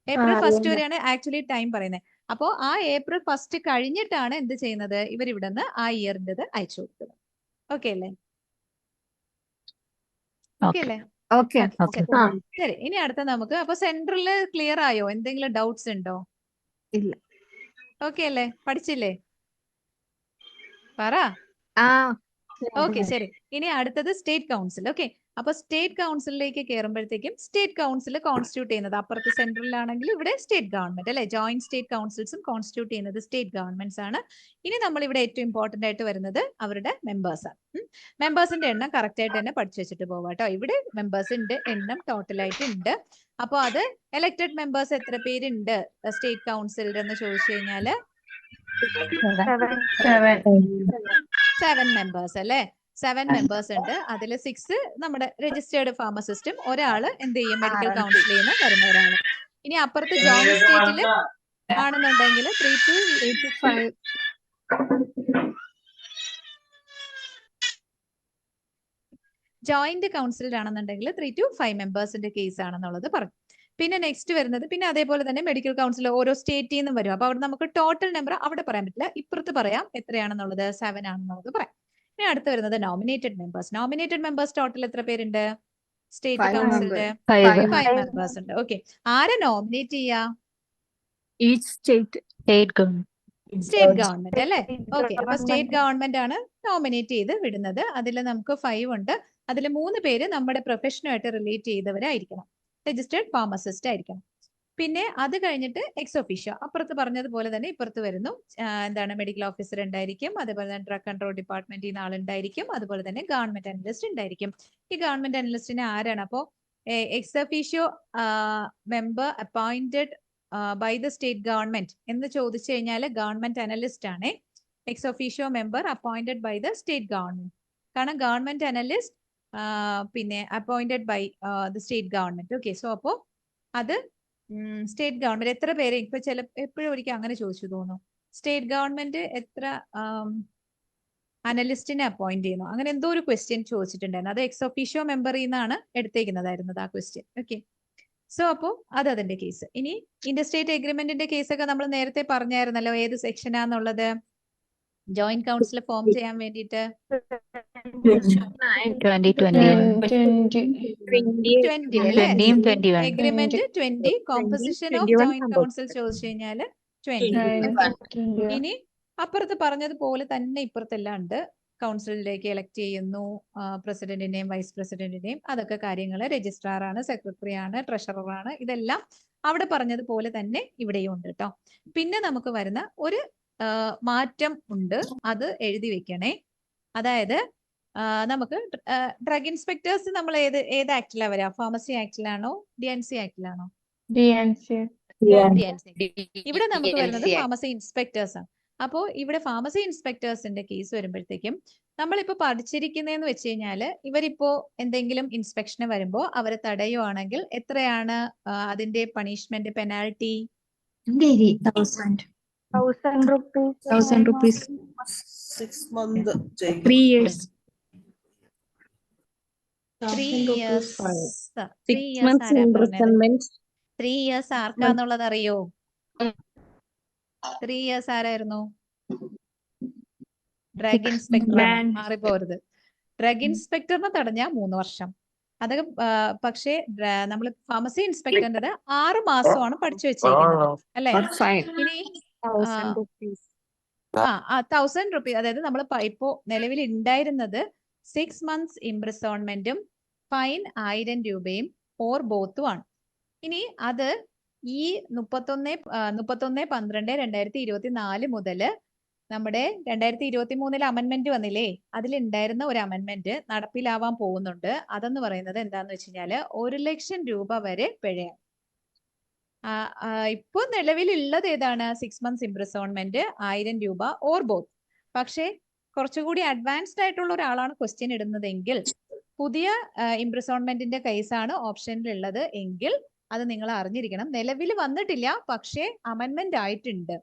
ഏപ്രിൽ 1 വരെയാണ് ആക്ച്വലി ടൈം പറയുന്നത്. അപ്പോ ആ ഏപ്രിൽ 1 കഴിഞ്ഞിട്ടാണ് എന്ത് ചെയ്യുന്നത്, ഇവർ ഇവിടെ നിന്ന് ആ ഇയറിന്റെ അയച്ചു കൊടുക്കുന്നത്. ഓക്കെ അല്ലേ? ഓക്കെ അല്ലേ? ശരി, ഇനി അടുത്ത നമുക്ക് അപ്പൊ സെൻട്രലില് ക്ലിയർ ആയോ? എന്തെങ്കിലും ഡൗട്ട്സ് ഉണ്ടോ? ഇല്ല. ഓക്കെ അല്ലേ? പഠിച്ചില്ലേ? പറ. ഓക്കെ, ശരി. ഇനി അടുത്തത് സ്റ്റേറ്റ് കൗൺസിൽ. ഓക്കെ, അപ്പൊ സ്റ്റേറ്റ് കൗൺസിലിലേക്ക് കയറുമ്പോഴത്തേക്കും സ്റ്റേറ്റ് കൗൺസിൽ കോൺസ്റ്റിറ്റ്യൂട്ട് ചെയ്യുന്നത്, അപ്പുറത്ത് സെൻട്രലിലാണെങ്കിൽ ഇവിടെ സ്റ്റേറ്റ് ഗവൺമെന്റ് അല്ലെ, ജോയിന്റ് സ്റ്റേറ്റ് കൗൺസിൽസും കോൺസ്റ്റിറ്റ്യൂട്ട് ചെയ്യുന്നത് സ്റ്റേറ്റ് ഗവൺമെന്റ്സ് ആണ്. ഇനി നമ്മൾ ഇവിടെ ഏറ്റവും ഇമ്പോർട്ടന്റ് ആയിട്ട് വരുന്നത് അവരുടെ മെമ്പേഴ്സ് ആണ്. മെമ്പേഴ്സിന്റെ എണ്ണം കറക്റ്റ് ആയിട്ട് തന്നെ പഠിച്ചു വെച്ചിട്ട് പോവാ കേട്ടോ. ഇവിടെ മെമ്പേഴ്സിന്റെ എണ്ണം ടോട്ടലായിട്ട് ഉണ്ട്. അപ്പൊ അത് എലക്ടഡ് മെമ്പേഴ്സ് എത്ര പേരുണ്ട് സ്റ്റേറ്റ് കൗൺസിലിൽ എന്ന് ചോദിച്ചു കഴിഞ്ഞാല് 7 മെമ്പേഴ്സ് അല്ലെ. 7 മെമ്പേഴ്സ് ഉണ്ട്. അതിൽ 6 നമ്മുടെ രജിസ്റ്റേർഡ് ഫാർമസിസ്റ്റും ഒരാള് എന്ത് ചെയ്യും, മെഡിക്കൽ കൗൺസിലിൽ നിന്ന് വരുന്ന ഒരാള്. ഇനി അപ്പുറത്ത് ജോയിന്റ് സ്റ്റേറ്റിൽ ആണെന്നുണ്ടെങ്കിൽ 3 to 5 ജോയിന്റ് കൗൺസിലാണെന്നുണ്ടെങ്കിൽ 3 to 5 മെമ്പേഴ്സിന്റെ കേസ് ആണെന്നുള്ളത് പറഞ്ഞു. പിന്നെ നെക്സ്റ്റ് വരുന്നത്, പിന്നെ അതേപോലെ തന്നെ മെഡിക്കൽ കൗൺസിൽ ഓരോ സ്റ്റേറ്റിൽ നിന്നും വരും. അപ്പൊ അവിടെ നമുക്ക് ടോട്ടൽ നമ്പർ അവിടെ പറയാൻ പറ്റില്ല, ഇപ്പുറത്ത് പറയാം എത്രയാണെന്നുള്ളത്. 7 ആണെന്നുള്ളത് പറയാം. ഇനി അടുത്ത് വരുന്നത് nominated members. Nominated members total എത്ര പേരുണ്ട് സ്റ്റേറ്റ് കൗൺസിലിന്റെ? 5 മെമ്പേഴ്സ് ഉണ്ട്. ഓക്കെ, ആരെ നോമിനേറ്റ് ചെയ്യാ? സ്റ്റേറ്റ് ഗവൺമെന്റ് അല്ലെ. ഓക്കെ, അപ്പൊ സ്റ്റേറ്റ് ഗവൺമെന്റ് ആണ് നോമിനേറ്റ് ചെയ്ത് വിടുന്നത്. അതിൽ നമുക്ക് 5 ഉണ്ട്. അതിൽ 3 പേര് നമ്മുടെ പ്രൊഫഷനുമായിട്ട് റിലേറ്റ് ചെയ്തവരായിരിക്കണം, രജിസ്റ്റേർഡ് ഫാർമസിസ്റ്റ് ആയിരിക്കണം. പിന്നെ അത് കഴിഞ്ഞിട്ട് എക്സ് ഒഫീഷ്യോ, അപ്പുറത്ത് പറഞ്ഞതുപോലെ തന്നെ ഇപ്പുറത്ത് വരുന്നു എന്താണ്, മെഡിക്കൽ ഓഫീസർ ഉണ്ടായിരിക്കും, അതുപോലെ തന്നെ ഡ്രഗ് കൺട്രോൾ ഡിപ്പാർട്ട്മെന്റിൽ നിന്ന് ആളുണ്ടായിരിക്കും, അതുപോലെ തന്നെ ഗവൺമെന്റ് അനലിസ്റ്റ് ഉണ്ടായിരിക്കും. ഈ ഗവൺമെന്റ് അനലിസ്റ്റിനെ ആരാണ്? അപ്പോ ex officio member appointed by the state government എന്ന് ചോദിച്ചു കഴിഞ്ഞാൽ ഗവൺമെന്റ് അനലിസ്റ്റ് ആണ്. Ex officio member appointed by the state government. കാരണം ഗവൺമെന്റ് അനലിസ്റ്റ് പിന്നെ appointed by the state government. Okay, so അപ്പോ അത് സ്റ്റേറ്റ് ഗവൺമെന്റ് എത്ര പേരെ ഇപ്പൊ എപ്പോഴും ഒരിക്കൽ അങ്ങനെ ചോദിച്ചു തോന്നുന്നു, സ്റ്റേറ്റ് ഗവൺമെന്റ് എത്ര അനലിസ്റ്റിനെ അപ്പോയിന്റ് ചെയ്യുന്നു, അങ്ങനെ എന്തോ ഒരു ക്വസ്റ്റ്യൻ ചോദിച്ചിട്ടുണ്ടായിരുന്നു. അത് എക്സ് ഒഫീഷ്യോ മെമ്പറിൽ നിന്നാണ് എടുത്തേക്കുന്നതായിരുന്നത് ആ ക്വസ്റ്റ്യൻ. ഓക്കെ, സോ അപ്പോൾ അത് അതിന്റെ കേസ്. ഇനി ഇന്റർസ്റ്റേറ്റ് എഗ്രിമെന്റിന്റെ കേസൊക്കെ നമ്മൾ നേരത്തെ പറഞ്ഞായിരുന്നല്ലോ, ഏത് സെക്ഷനാന്നുള്ളത് ജോയിന്റ് കൗൺസിൽ ഫോം ചെയ്യാൻ വേണ്ടിയിട്ട് 20 അല്ലേ? Agreement 20, composition of joint council ചോദിച്ചു കഴിഞ്ഞാൽ 20. ഇനി അപ്പുറത്ത് പറഞ്ഞതുപോലെ തന്നെ ഇപ്പുറത്തെല്ലാം ഉണ്ട്. കൗൺസിലിലേക്ക് എലക്ട് ചെയ്യുന്നു പ്രസിഡന്റിനെയും വൈസ് പ്രസിഡന്റിനെയും, അതൊക്കെ കാര്യങ്ങൾ രജിസ്ട്രാർ ആണ്, സെക്രട്ടറി ആണ്, ട്രഷറർ ആണ്, ഇതെല്ലാം അവിടെ പറഞ്ഞതുപോലെ തന്നെ ഇവിടെയും ഉണ്ട് കേട്ടോ. പിന്നെ നമുക്ക് വരുന്ന ഒരു മാറ്റം ഉണ്ട്, അത് എഴുതി വെക്കണേ. അതായത് നമുക്ക് ഡ്രഗ് ഇൻസ്പെക്ടേഴ്സ് നമ്മൾ ഏത് ആക്ടിലാണ് വരാ? ഫാർമസി ആക്ടിലാണോ DNC ആക്ടിലാണോ? ഇവിടെ നമുക്ക് വരുന്നത് ഫാർമസി ഇൻസ്പെക്ടേഴ്സ് ആണ്. അപ്പോൾ ഇവിടെ ഫാർമസി ഇൻസ്പെക്ടേഴ്സിന്റെ കേസ് വരുമ്പോഴത്തേക്കും നമ്മളിപ്പോ പഠിച്ചിരിക്കുന്നതെന്ന് വെച്ച് കഴിഞ്ഞാൽ, ഇവരിപ്പോ എന്തെങ്കിലും ഇൻസ്പെക്ഷന് വരുമ്പോ അവരെ തടയുവാണെങ്കിൽ എത്രയാണ് അതിന്റെ punishment, penalty? 1000 rupees. 6 months. 3 years. 3 years. 3 years ആരാ പറഞ്ഞത്? 3 years ആർക്കാന്നുള്ളത് അറിയോ? 3 years ആരായിരുന്നു? Drug inspector. മാറിപ്പോരുത്. ഡ്രഗ് ഇൻസ്പെക്ടറിനെ തടഞ്ഞ 3 വർഷം. അത് പക്ഷേ നമ്മൾ ഫാർമസി ഇൻസ്പെക്ടറിന്റെ 6 മാസമാണ് പഠിച്ചു വെച്ചേക്കുന്നത് അല്ലെ? ഇനി 1000 rupees. 1000 rupees, അതായത് നമ്മൾ ഇപ്പോ നിലവിൽ ഉണ്ടായിരുന്നത് 6 months ഇംപ്രിസോൺമെന്റും ഫൈൻ 1000 രൂപയും ഓർ ബോത്തും ആണ്. ഇനി അത് ഈ 31/12/2024 മുതൽ നമ്മുടെ 2023 അമെന്റ്മെന്റ് വന്നില്ലേ, അതിലുണ്ടായിരുന്ന ഒരു അമെന്റ്മെന്റ് നടപ്പിലാവാൻ പോകുന്നുണ്ട്. അതെന്ന് പറയുന്നത് എന്താന്ന് വെച്ച് കഴിഞ്ഞാല് 1 ലക്ഷം രൂപ വരെ പിഴയാണ്. ഇപ്പൊ നിലവിലുള്ളത് ഏതാണ്? 6 months ഇംപ്രിസോൺമെന്റ്, 1000 രൂപ ഓർ ബോത്ത്. പക്ഷേ കുറച്ചുകൂടി അഡ്വാൻസ്ഡ് ആയിട്ടുള്ള ഒരാളാണ് ക്വസ്റ്റ്യൻ ഇടുന്നതെങ്കിൽ, പുതിയ ഇംപ്രിസോൺമെന്റിന്റെ കേസാണ് ഓപ്ഷനിൽ ഉള്ളത് എങ്കിൽ അത് നിങ്ങൾ അറിഞ്ഞിരിക്കണം. നിലവിൽ വന്നിട്ടില്ല, പക്ഷേ അമെന്റ്മെന്റ് ആയിട്ടുണ്ട്.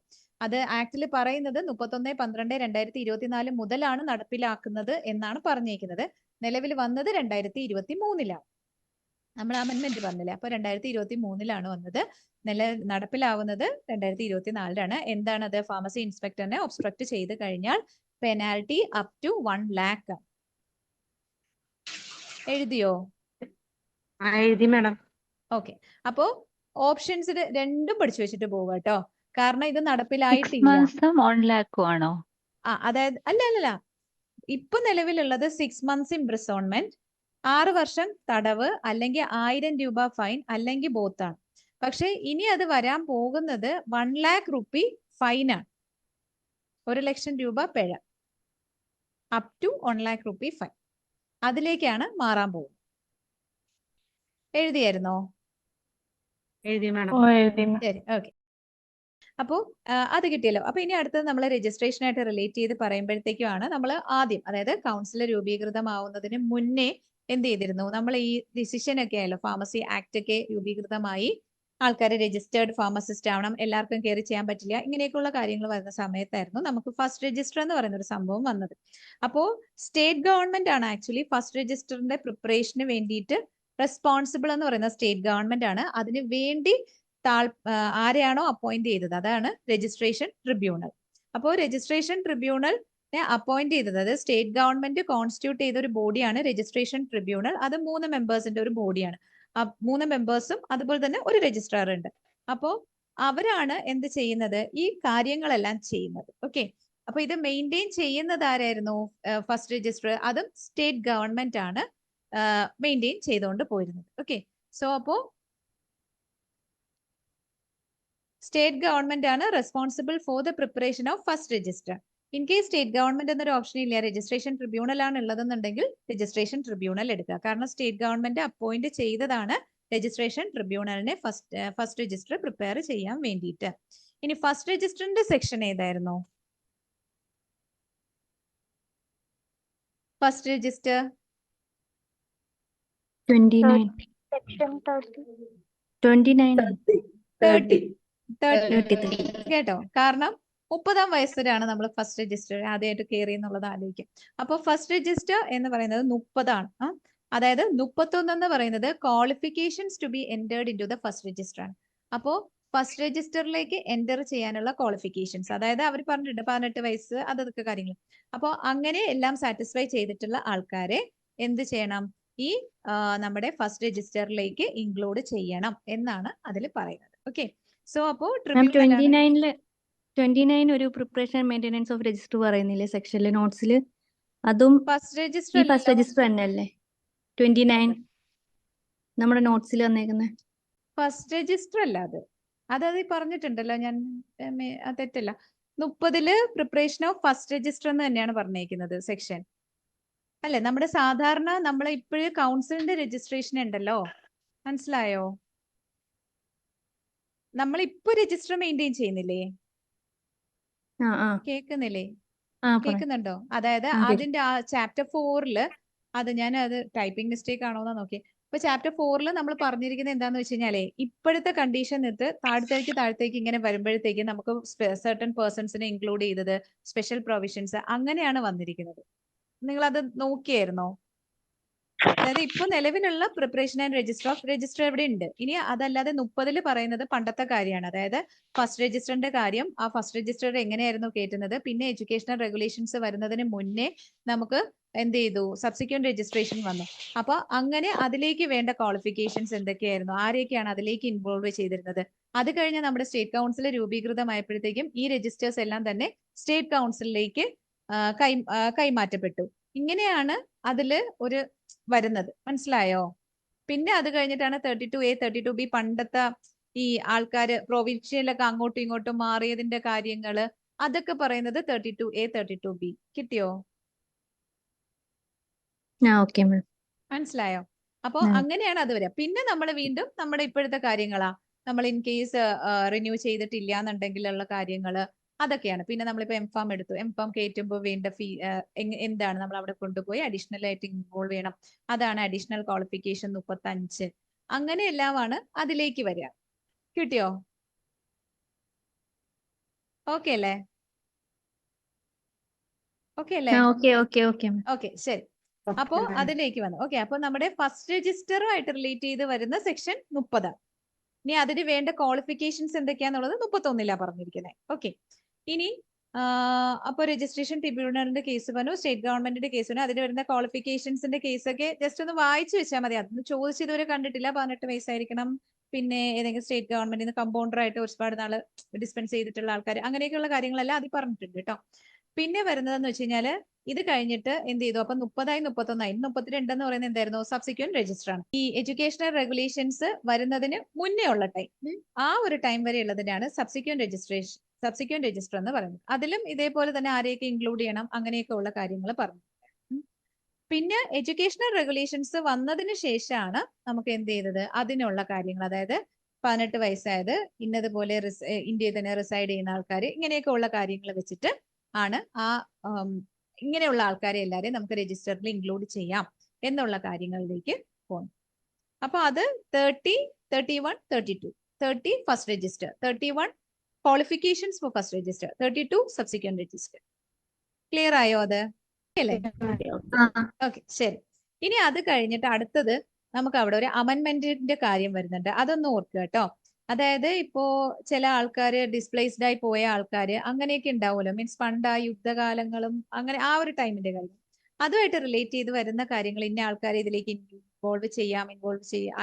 അത് ആക്ടിൽ പറയുന്നത് 31/12/2024 മുതലാണ് നടപ്പിലാക്കുന്നത് എന്നാണ് പറഞ്ഞേക്കുന്നത്. നിലവിൽ വന്നത് 2023 നമ്മൾ അമെന്റ്മെന്റ് പറഞ്ഞില്ലേ, അപ്പൊ 2023 വന്നത്. നടപ്പിലാവുന്നത് 2024. എന്താണത്? ഫാർമസി ഇൻസ്പെക്ടറിനെ ഒബ്സ്ട്രക്ട് ചെയ്ത് കഴിഞ്ഞാൽ പെനാൽറ്റി അപ് ടു 1 lakh. എഴുതിയോ? എഴുതി മാഡം. ഓക്കെ, അപ്പോ ഓപ്ഷൻസ് രണ്ടും പഠിച്ചു വെച്ചിട്ട് പോവുക കേട്ടോ, കാരണം ഇത് നടപ്പിലായിട്ടില്ല. 6 months 1 lakh ആണോ? അതായത് അല്ല, ഇപ്പൊ നിലവിലുള്ളത് 6 months ഇംപ്രിസോൺമെന്റ്, 6 വർഷം തടവ്, അല്ലെങ്കിൽ 1000 രൂപ ഫൈൻ, അല്ലെങ്കിൽ ബോത്താണ്. പക്ഷെ ഇനി അത് വരാൻ പോകുന്നത് 1 lakh rupee ഫൈനാണ്. 1 ലക്ഷം രൂപ പിഴ, up to 1 lakh rupee fine. അതിലേക്കാണ് മാറാൻ പോകുന്നത്. എഴുതിയായിരുന്നോ? എഴുതി മാഡം. ശരി, ഓക്കെ. അപ്പോൾ അത് കിട്ടിയല്ലോ. അപ്പൊ ഇനി അടുത്തത് നമ്മൾ രജിസ്ട്രേഷൻ ആയിട്ട് റിലേറ്റ് ചെയ്ത് പറയുമ്പോഴത്തേക്കുമാണ് നമ്മൾ ആദ്യം, അതായത് കൗൺസിൽ രൂപീകൃതമാവുന്നതിന് മുന്നേ എന്ത് ചെയ്തിരുന്നു? നമ്മൾ ഈ ഡിസിഷൻ ഒക്കെ ആയല്ലോ, ഫാർമസി ആക്ട് ഒക്കെ രൂപീകൃതമായി, ആൾക്കാർ രജിസ്റ്റേർഡ് ഫാർമസിസ്റ്റ് ആവണം, എല്ലാവർക്കും കയറി ചെയ്യാൻ പറ്റില്ല, ഇങ്ങനെയൊക്കെയുള്ള കാര്യങ്ങൾ വരുന്ന സമയത്തായിരുന്നു നമുക്ക് ഫസ്റ്റ് രജിസ്റ്റർ എന്ന് പറയുന്ന ഒരു സംഭവം വന്നത്. അപ്പോ സ്റ്റേറ്റ് ഗവൺമെന്റ് ആണ് ആക്ച്വലി ഫസ്റ്റ് രജിസ്റ്ററിന്റെ പ്രിപ്പറേഷന് വേണ്ടിയിട്ട് റെസ്പോൺസിബിൾ എന്ന് പറയുന്ന സ്റ്റേറ്റ് ഗവൺമെന്റ് ആണ്. അതിന് വേണ്ടി ആരെയാണോ അപ്പോയിന്റ് ചെയ്തത് അതാണ് രജിസ്ട്രേഷൻ ട്രിബ്യൂണൽ. അപ്പോൾ രജിസ്ട്രേഷൻ ട്രിബ്യൂണലിനെ അപ്പോയിന്റ് ചെയ്തത്, അത് സ്റ്റേറ്റ് ഗവൺമെന്റ് കോൺസ്റ്റിറ്റ്യൂട്ട് ചെയ്ത ഒരു ബോഡിയാണ് രജിസ്ട്രേഷൻ ട്രിബ്യൂണൽ. അത് 3 മെമ്പേഴ്സിന്റെ ഒരു ബോഡിയാണ്. 3 മെമ്പേഴ്സും അതുപോലെ തന്നെ ഒരു രജിസ്ട്രാർ ഉണ്ട്. അപ്പോൾ അവരാണ് എന്ത് ചെയ്യുന്നത്? ഈ കാര്യങ്ങളെല്ലാം ചെയ്യുന്നത്. ഓക്കെ, അപ്പൊ ഇത് മെയിൻറ്റെയിൻ ചെയ്യുന്നത് ആരായിരുന്നു? First register. അതും സ്റ്റേറ്റ് ഗവൺമെന്റ് ആണ് മെയിൻറ്റെയിൻ ചെയ്തുകൊണ്ട് പോയിരുന്നത്. ഓക്കെ, സോ അപ്പോ സ്റ്റേറ്റ് ഗവൺമെന്റ് ആണ് responsible for the preparation of first register. In case state government എന്നൊരു ഓപ്ഷൻ ഇല്ല, രജിസ്ട്രേഷൻ ട്രിബ്യൂണൽ ആണ് ഉള്ളതെന്നുണ്ടെങ്കിൽ രജിസ്ട്രേഷൻ ട്രിബ്യൂണൽ എടുക്കുക. കാരണം സ്റ്റേറ്റ് ഗവൺമെന്റ് അപ്പോയിന്റ് ചെയ്തതാണ് രജിസ്ട്രേഷൻ ട്രിബ്യൂണലിനെ ഫസ്റ്റ് രജിസ്റ്റർ പ്രിപ്പയർ ചെയ്യാൻ വേണ്ടിയിട്ട്. ഇനി ഫസ്റ്റ് രജിസ്റ്ററിന്റെ സെക്ഷൻ ഏതായിരുന്നു? First register 29. Section 30. 29. 30. 30 കേട്ടോ. കാരണം 30-ാം വയസ്സിലാണ് നമ്മൾ ഫസ്റ്റ് രജിസ്റ്റർ ആദ്യമായിട്ട് കയറി എന്നുള്ളത് ആലോചിക്കും. അപ്പോൾ ഫസ്റ്റ് രജിസ്റ്റർ എന്ന് പറയുന്നത് 30 അതായത് 31 എന്ന് പറയുന്നത് qualifications to be entered into the first register ആണ്. അപ്പോൾ ഫസ്റ്റ് രജിസ്റ്ററിലേക്ക് എൻ്റർ ചെയ്യാനുള്ള ക്വാളിഫിക്കേഷൻസ്, അതായത് അവർ പറഞ്ഞിട്ടുണ്ട് 18 വയസ്സ് അതൊക്കെ കാര്യങ്ങൾ. അപ്പോൾ അങ്ങനെ എല്ലാം സാറ്റിസ്ഫൈ ചെയ്തിട്ടുള്ള ആൾക്കാരെ എന്ത് ചെയ്യണം, ഈ നമ്മുടെ ഫസ്റ്റ് രജിസ്റ്ററിലേക്ക് ഇൻക്ലൂഡ് ചെയ്യണം എന്നാണ് അതിൽ പറയുന്നത്. ഓക്കെ, സോ അപ്പോൾ 29 ഒരു പ്രിപ്പറേഷൻ മെയിൻ്റെനൻസ് ഓഫ് രജിസ്റ്റർ പറയുന്നില്ലേ സെക്ഷനിലെ നോട്ട്സിൽ? അതും ഫസ്റ്റ് ഈ രജിസ്റ്റർ ഫസ്റ്റ് രജിസ്റ്റർ തന്നെയല്ലേ 29 നമ്മുടെ നോട്ട്സിൽ വന്നേക്കുന്നത്? ഫസ്റ്റ് രജിസ്റ്റർ അല്ല അത് പറഞ്ഞിട്ടുണ്ടല്ലോ ഞാൻ, തെറ്റല്ല. 30-ല് പ്രിപ്പറേഷൻ ഓഫ് ഫസ്റ്റ് രജിസ്റ്റർ എന്ന് തന്നെയാണ് പറഞ്ഞേക്കുന്നത് സെക്ഷൻ അല്ലെ. നമ്മുടെ സാധാരണ നമ്മളെ ഇപ്പോഴും കൗൺസിലിന്റെ രജിസ്ട്രേഷൻ ഉണ്ടല്ലോ, മനസ്സിലായോ? നമ്മൾ ഇപ്പൊ രജിസ്റ്റർ മെയിൻറ്റെയിൻ ചെയ്യുന്നില്ലേ? കേൾക്കുന്നില്ലേ? കേൾക്കുന്നുണ്ടോ? അതായത് അതിന്റെ ആ ചാപ്റ്റർ 4-ല് അത് ടൈപ്പിംഗ് മിസ്റ്റേക്ക് ആണോന്നാ നോക്കി. ഇപ്പൊ ചാപ്റ്റർ 4-ല് നമ്മൾ പറഞ്ഞിരിക്കുന്നത് എന്താന്ന് വെച്ച് കഴിഞ്ഞാലേ, ഇപ്പോഴത്തെ കണ്ടീഷൻ നിന്ന് താഴത്തേക്ക് ഇങ്ങനെ വരുമ്പോഴത്തേക്ക് നമുക്ക് സർട്ടൻ പേഴ്സൺസിനെ ഇൻക്ലൂഡ് ചെയ്തത്, സ്പെഷ്യൽ പ്രൊവിഷൻസ് അങ്ങനെയാണ് വന്നിരിക്കുന്നത്. നിങ്ങൾ അത് നോക്കിയായിരുന്നോ? അതായത് ഇപ്പൊ നിലവിലുള്ള പ്രിപ്പറേഷൻ ആൻഡ് രജിസ്റ്റർ ഇവിടെ ഉണ്ട്. ഇനി അതല്ലാതെ 30-ല് പറയുന്നത് പണ്ടത്തെ കാര്യമാണ്. അതായത് ഫസ്റ്റ് രജിസ്റ്ററിന്റെ കാര്യം, ആ ഫസ്റ്റ് രജിസ്റ്റർ എങ്ങനെയായിരുന്നു കയറ്റുന്നത്, പിന്നെ എഡ്യൂക്കേഷണൽ റെഗുലേഷൻസ് വരുന്നതിന് മുന്നേ നമുക്ക് എന്ത് ചെയ്തു, സബ്സിക്വന്റ് രജിസ്ട്രേഷൻ വന്നു. അപ്പൊ അങ്ങനെ അതിലേക്ക് വേണ്ട ക്വാളിഫിക്കേഷൻസ് എന്തൊക്കെയായിരുന്നു, ആരെയൊക്കെയാണ് അതിലേക്ക് ഇൻവോൾവ് ചെയ്തിരുന്നത്. അത് കഴിഞ്ഞ് നമ്മുടെ സ്റ്റേറ്റ് കൗൺസിൽ രൂപീകൃതമായപ്പോഴത്തേക്കും ഈ രജിസ്റ്റേഴ്സ് എല്ലാം തന്നെ സ്റ്റേറ്റ് കൗൺസിലിലേക്ക് കൈമാറ്റപ്പെട്ടു. ഇങ്ങനെയാണ് അതില് ഒരു വരുന്നത്, മനസ്സിലായോ? പിന്നെ അത് കഴിഞ്ഞിട്ടാണ് 32A 32B പണ്ടത്തെ ഈ ആൾക്കാര് പ്രൊവിൻഷ്യലൊക്കെ അങ്ങോട്ടും ഇങ്ങോട്ടും മാറിയതിന്റെ കാര്യങ്ങള് അതൊക്കെ പറയുന്നത് 32A 32B. കിട്ടിയോ? മനസ്സിലായോ? അപ്പൊ അങ്ങനെയാണ് അത് വരിക. പിന്നെ നമ്മൾ വീണ്ടും നമ്മുടെ ഇപ്പോഴത്തെ കാര്യങ്ങളാ, നമ്മൾ ഇൻ കേസ് റിന്യൂ ചെയ്തിട്ടില്ല എന്നുണ്ടെങ്കിലുള്ള കാര്യങ്ങള് അതൊക്കെയാണ്. പിന്നെ നമ്മളിപ്പോ എംഫാം എടുത്തു, എംഫാം കയറ്റുമ്പോൾ വേണ്ട ഫീ എന്താണ്, നമ്മൾ അവിടെ കൊണ്ടുപോയി അഡീഷണൽ ആയിട്ട് ഇൻവോൾവ് ചെയ്യണം. അതാണ് അഡീഷണൽ ക്വാളിഫിക്കേഷൻ 35. അങ്ങനെയെല്ലാമാണ് അതിലേക്ക് വരിക. കിട്ടിയോ? ഓക്കെ അല്ലേ? ഓക്കെ, ശരി. അപ്പോ അതിലേക്ക് വന്നു. ഓക്കെ, അപ്പൊ നമ്മുടെ ഫസ്റ്റ് രജിസ്റ്ററുമായിട്ട് റിലേറ്റ് ചെയ്ത് വരുന്ന സെക്ഷൻ 30. ഇനി അതിന് വേണ്ട ക്വാളിഫിക്കേഷൻസ് എന്തൊക്കെയാന്നുള്ളത് 31-ലാ പറഞ്ഞിരിക്കുന്നത്. ഓക്കെ, ഇനി അപ്പൊ രജിസ്ട്രേഷൻ ട്രിബ്യൂണലിന്റെ കേസ് പറഞ്ഞു, സ്റ്റേറ്റ് ഗവൺമെന്റിന്റെ കേസ് പറഞ്ഞു, അതിന് വരുന്ന ക്വാളിഫിക്കേഷൻസിന്റെ കേസൊക്കെ ജസ്റ്റ് ഒന്ന് വായിച്ചു വെച്ചാൽ മതി. അതൊന്ന് ചോദിച്ച് ഇതുവരെ കണ്ടിട്ടില്ല. 18 വയസ്സായിരിക്കണം, പിന്നെ ഏതെങ്കിലും സ്റ്റേറ്റ് ഗവൺമെന്റിൽ നിന്ന് കമ്പൗണ്ടർ ആയിട്ട് ഒരുപാട് നാള് ഡിസ്പെൻസ് ചെയ്തിട്ടുള്ള ആൾക്കാർ, അങ്ങനെയൊക്കെയുള്ള കാര്യങ്ങളെല്ലാം അത് പറഞ്ഞിട്ടുണ്ട് കേട്ടോ. പിന്നെ വരുന്നതെന്ന് വെച്ച് കഴിഞ്ഞാല് ഇത് കഴിഞ്ഞിട്ട് എന്ത് ചെയ്തു, അപ്പൊ 30-ആയി 31-ആയി 32 എന്ന് പറയുന്നത് എന്തായിരുന്നു, സബ്സിക്വന്റ് രജിസ്റ്റർ ആണ്. ഈ എഡ്യൂക്കേഷണൽ റെഗുലേഷൻസ് വരുന്നതിന് മുന്നേ ഉള്ള ടൈം, ആ ഒരു ടൈം വരെ ഉള്ളതിനാണ് സബ്സിക്വന്റ് രജിസ്റ്റർ എന്ന് പറയുന്നത്. അതിലും ഇതേപോലെ തന്നെ ആരെയൊക്കെ ഇൻക്ലൂഡ് ചെയ്യണം അങ്ങനെയൊക്കെ ഉള്ള കാര്യങ്ങൾ പറഞ്ഞു. പിന്നെ എഡ്യൂക്കേഷണൽ റെഗുലേഷൻസ് വന്നതിന് ശേഷമാണ് നമുക്ക് എന്ത് ചെയ്തത്, അതിനുള്ള കാര്യങ്ങൾ, അതായത് 18 വയസ്സായത്, ഇന്നതുപോലെ ഇന്ത്യയിൽ തന്നെ റിസൈഡ് ചെയ്യുന്ന ആൾക്കാർ, ഇങ്ങനെയൊക്കെ ഉള്ള കാര്യങ്ങൾ വെച്ചിട്ട് ആണ് ഇങ്ങനെയുള്ള ആൾക്കാരെ എല്ലാവരെയും നമുക്ക് രജിസ്റ്ററിൽ ഇൻക്ലൂഡ് ചെയ്യാം എന്നുള്ള കാര്യങ്ങളിലേക്ക് പോകും. അപ്പൊ അത് 30, 31, 32. 30 first register, 31 qualifications for first register, 32 subsequent register. Clear ആയോ അത്? അല്ലേ? ഓക്കെ, ശരി. ഇനി അത് കഴിഞ്ഞിട്ട് അടുത്തത് നമുക്ക് അവിടെ ഒരു അമെൻമെന്റിന്റെ കാര്യം വരുന്നുണ്ട്. അതൊന്ന് ഓർക്കുക കേട്ടോ. അതായത് ഇപ്പോ ചില ആൾക്കാര് ഡിസ്പ്ലേസ്ഡ് ആയി പോയ ആൾക്കാര് അങ്ങനെയൊക്കെ ഉണ്ടാവുമല്ലോ, മീൻസ് പണ്ട് ആ യുദ്ധകാലങ്ങളും അങ്ങനെ ആ ഒരു ടൈമിന്റെ കാര്യം, അതുമായിട്ട് റിലേറ്റ് ചെയ്ത് വരുന്ന കാര്യങ്ങൾ, ഇന്ന ആൾക്കാരെ ഇതിലേക്ക് ഇൻവോൾവ് ചെയ്യാം,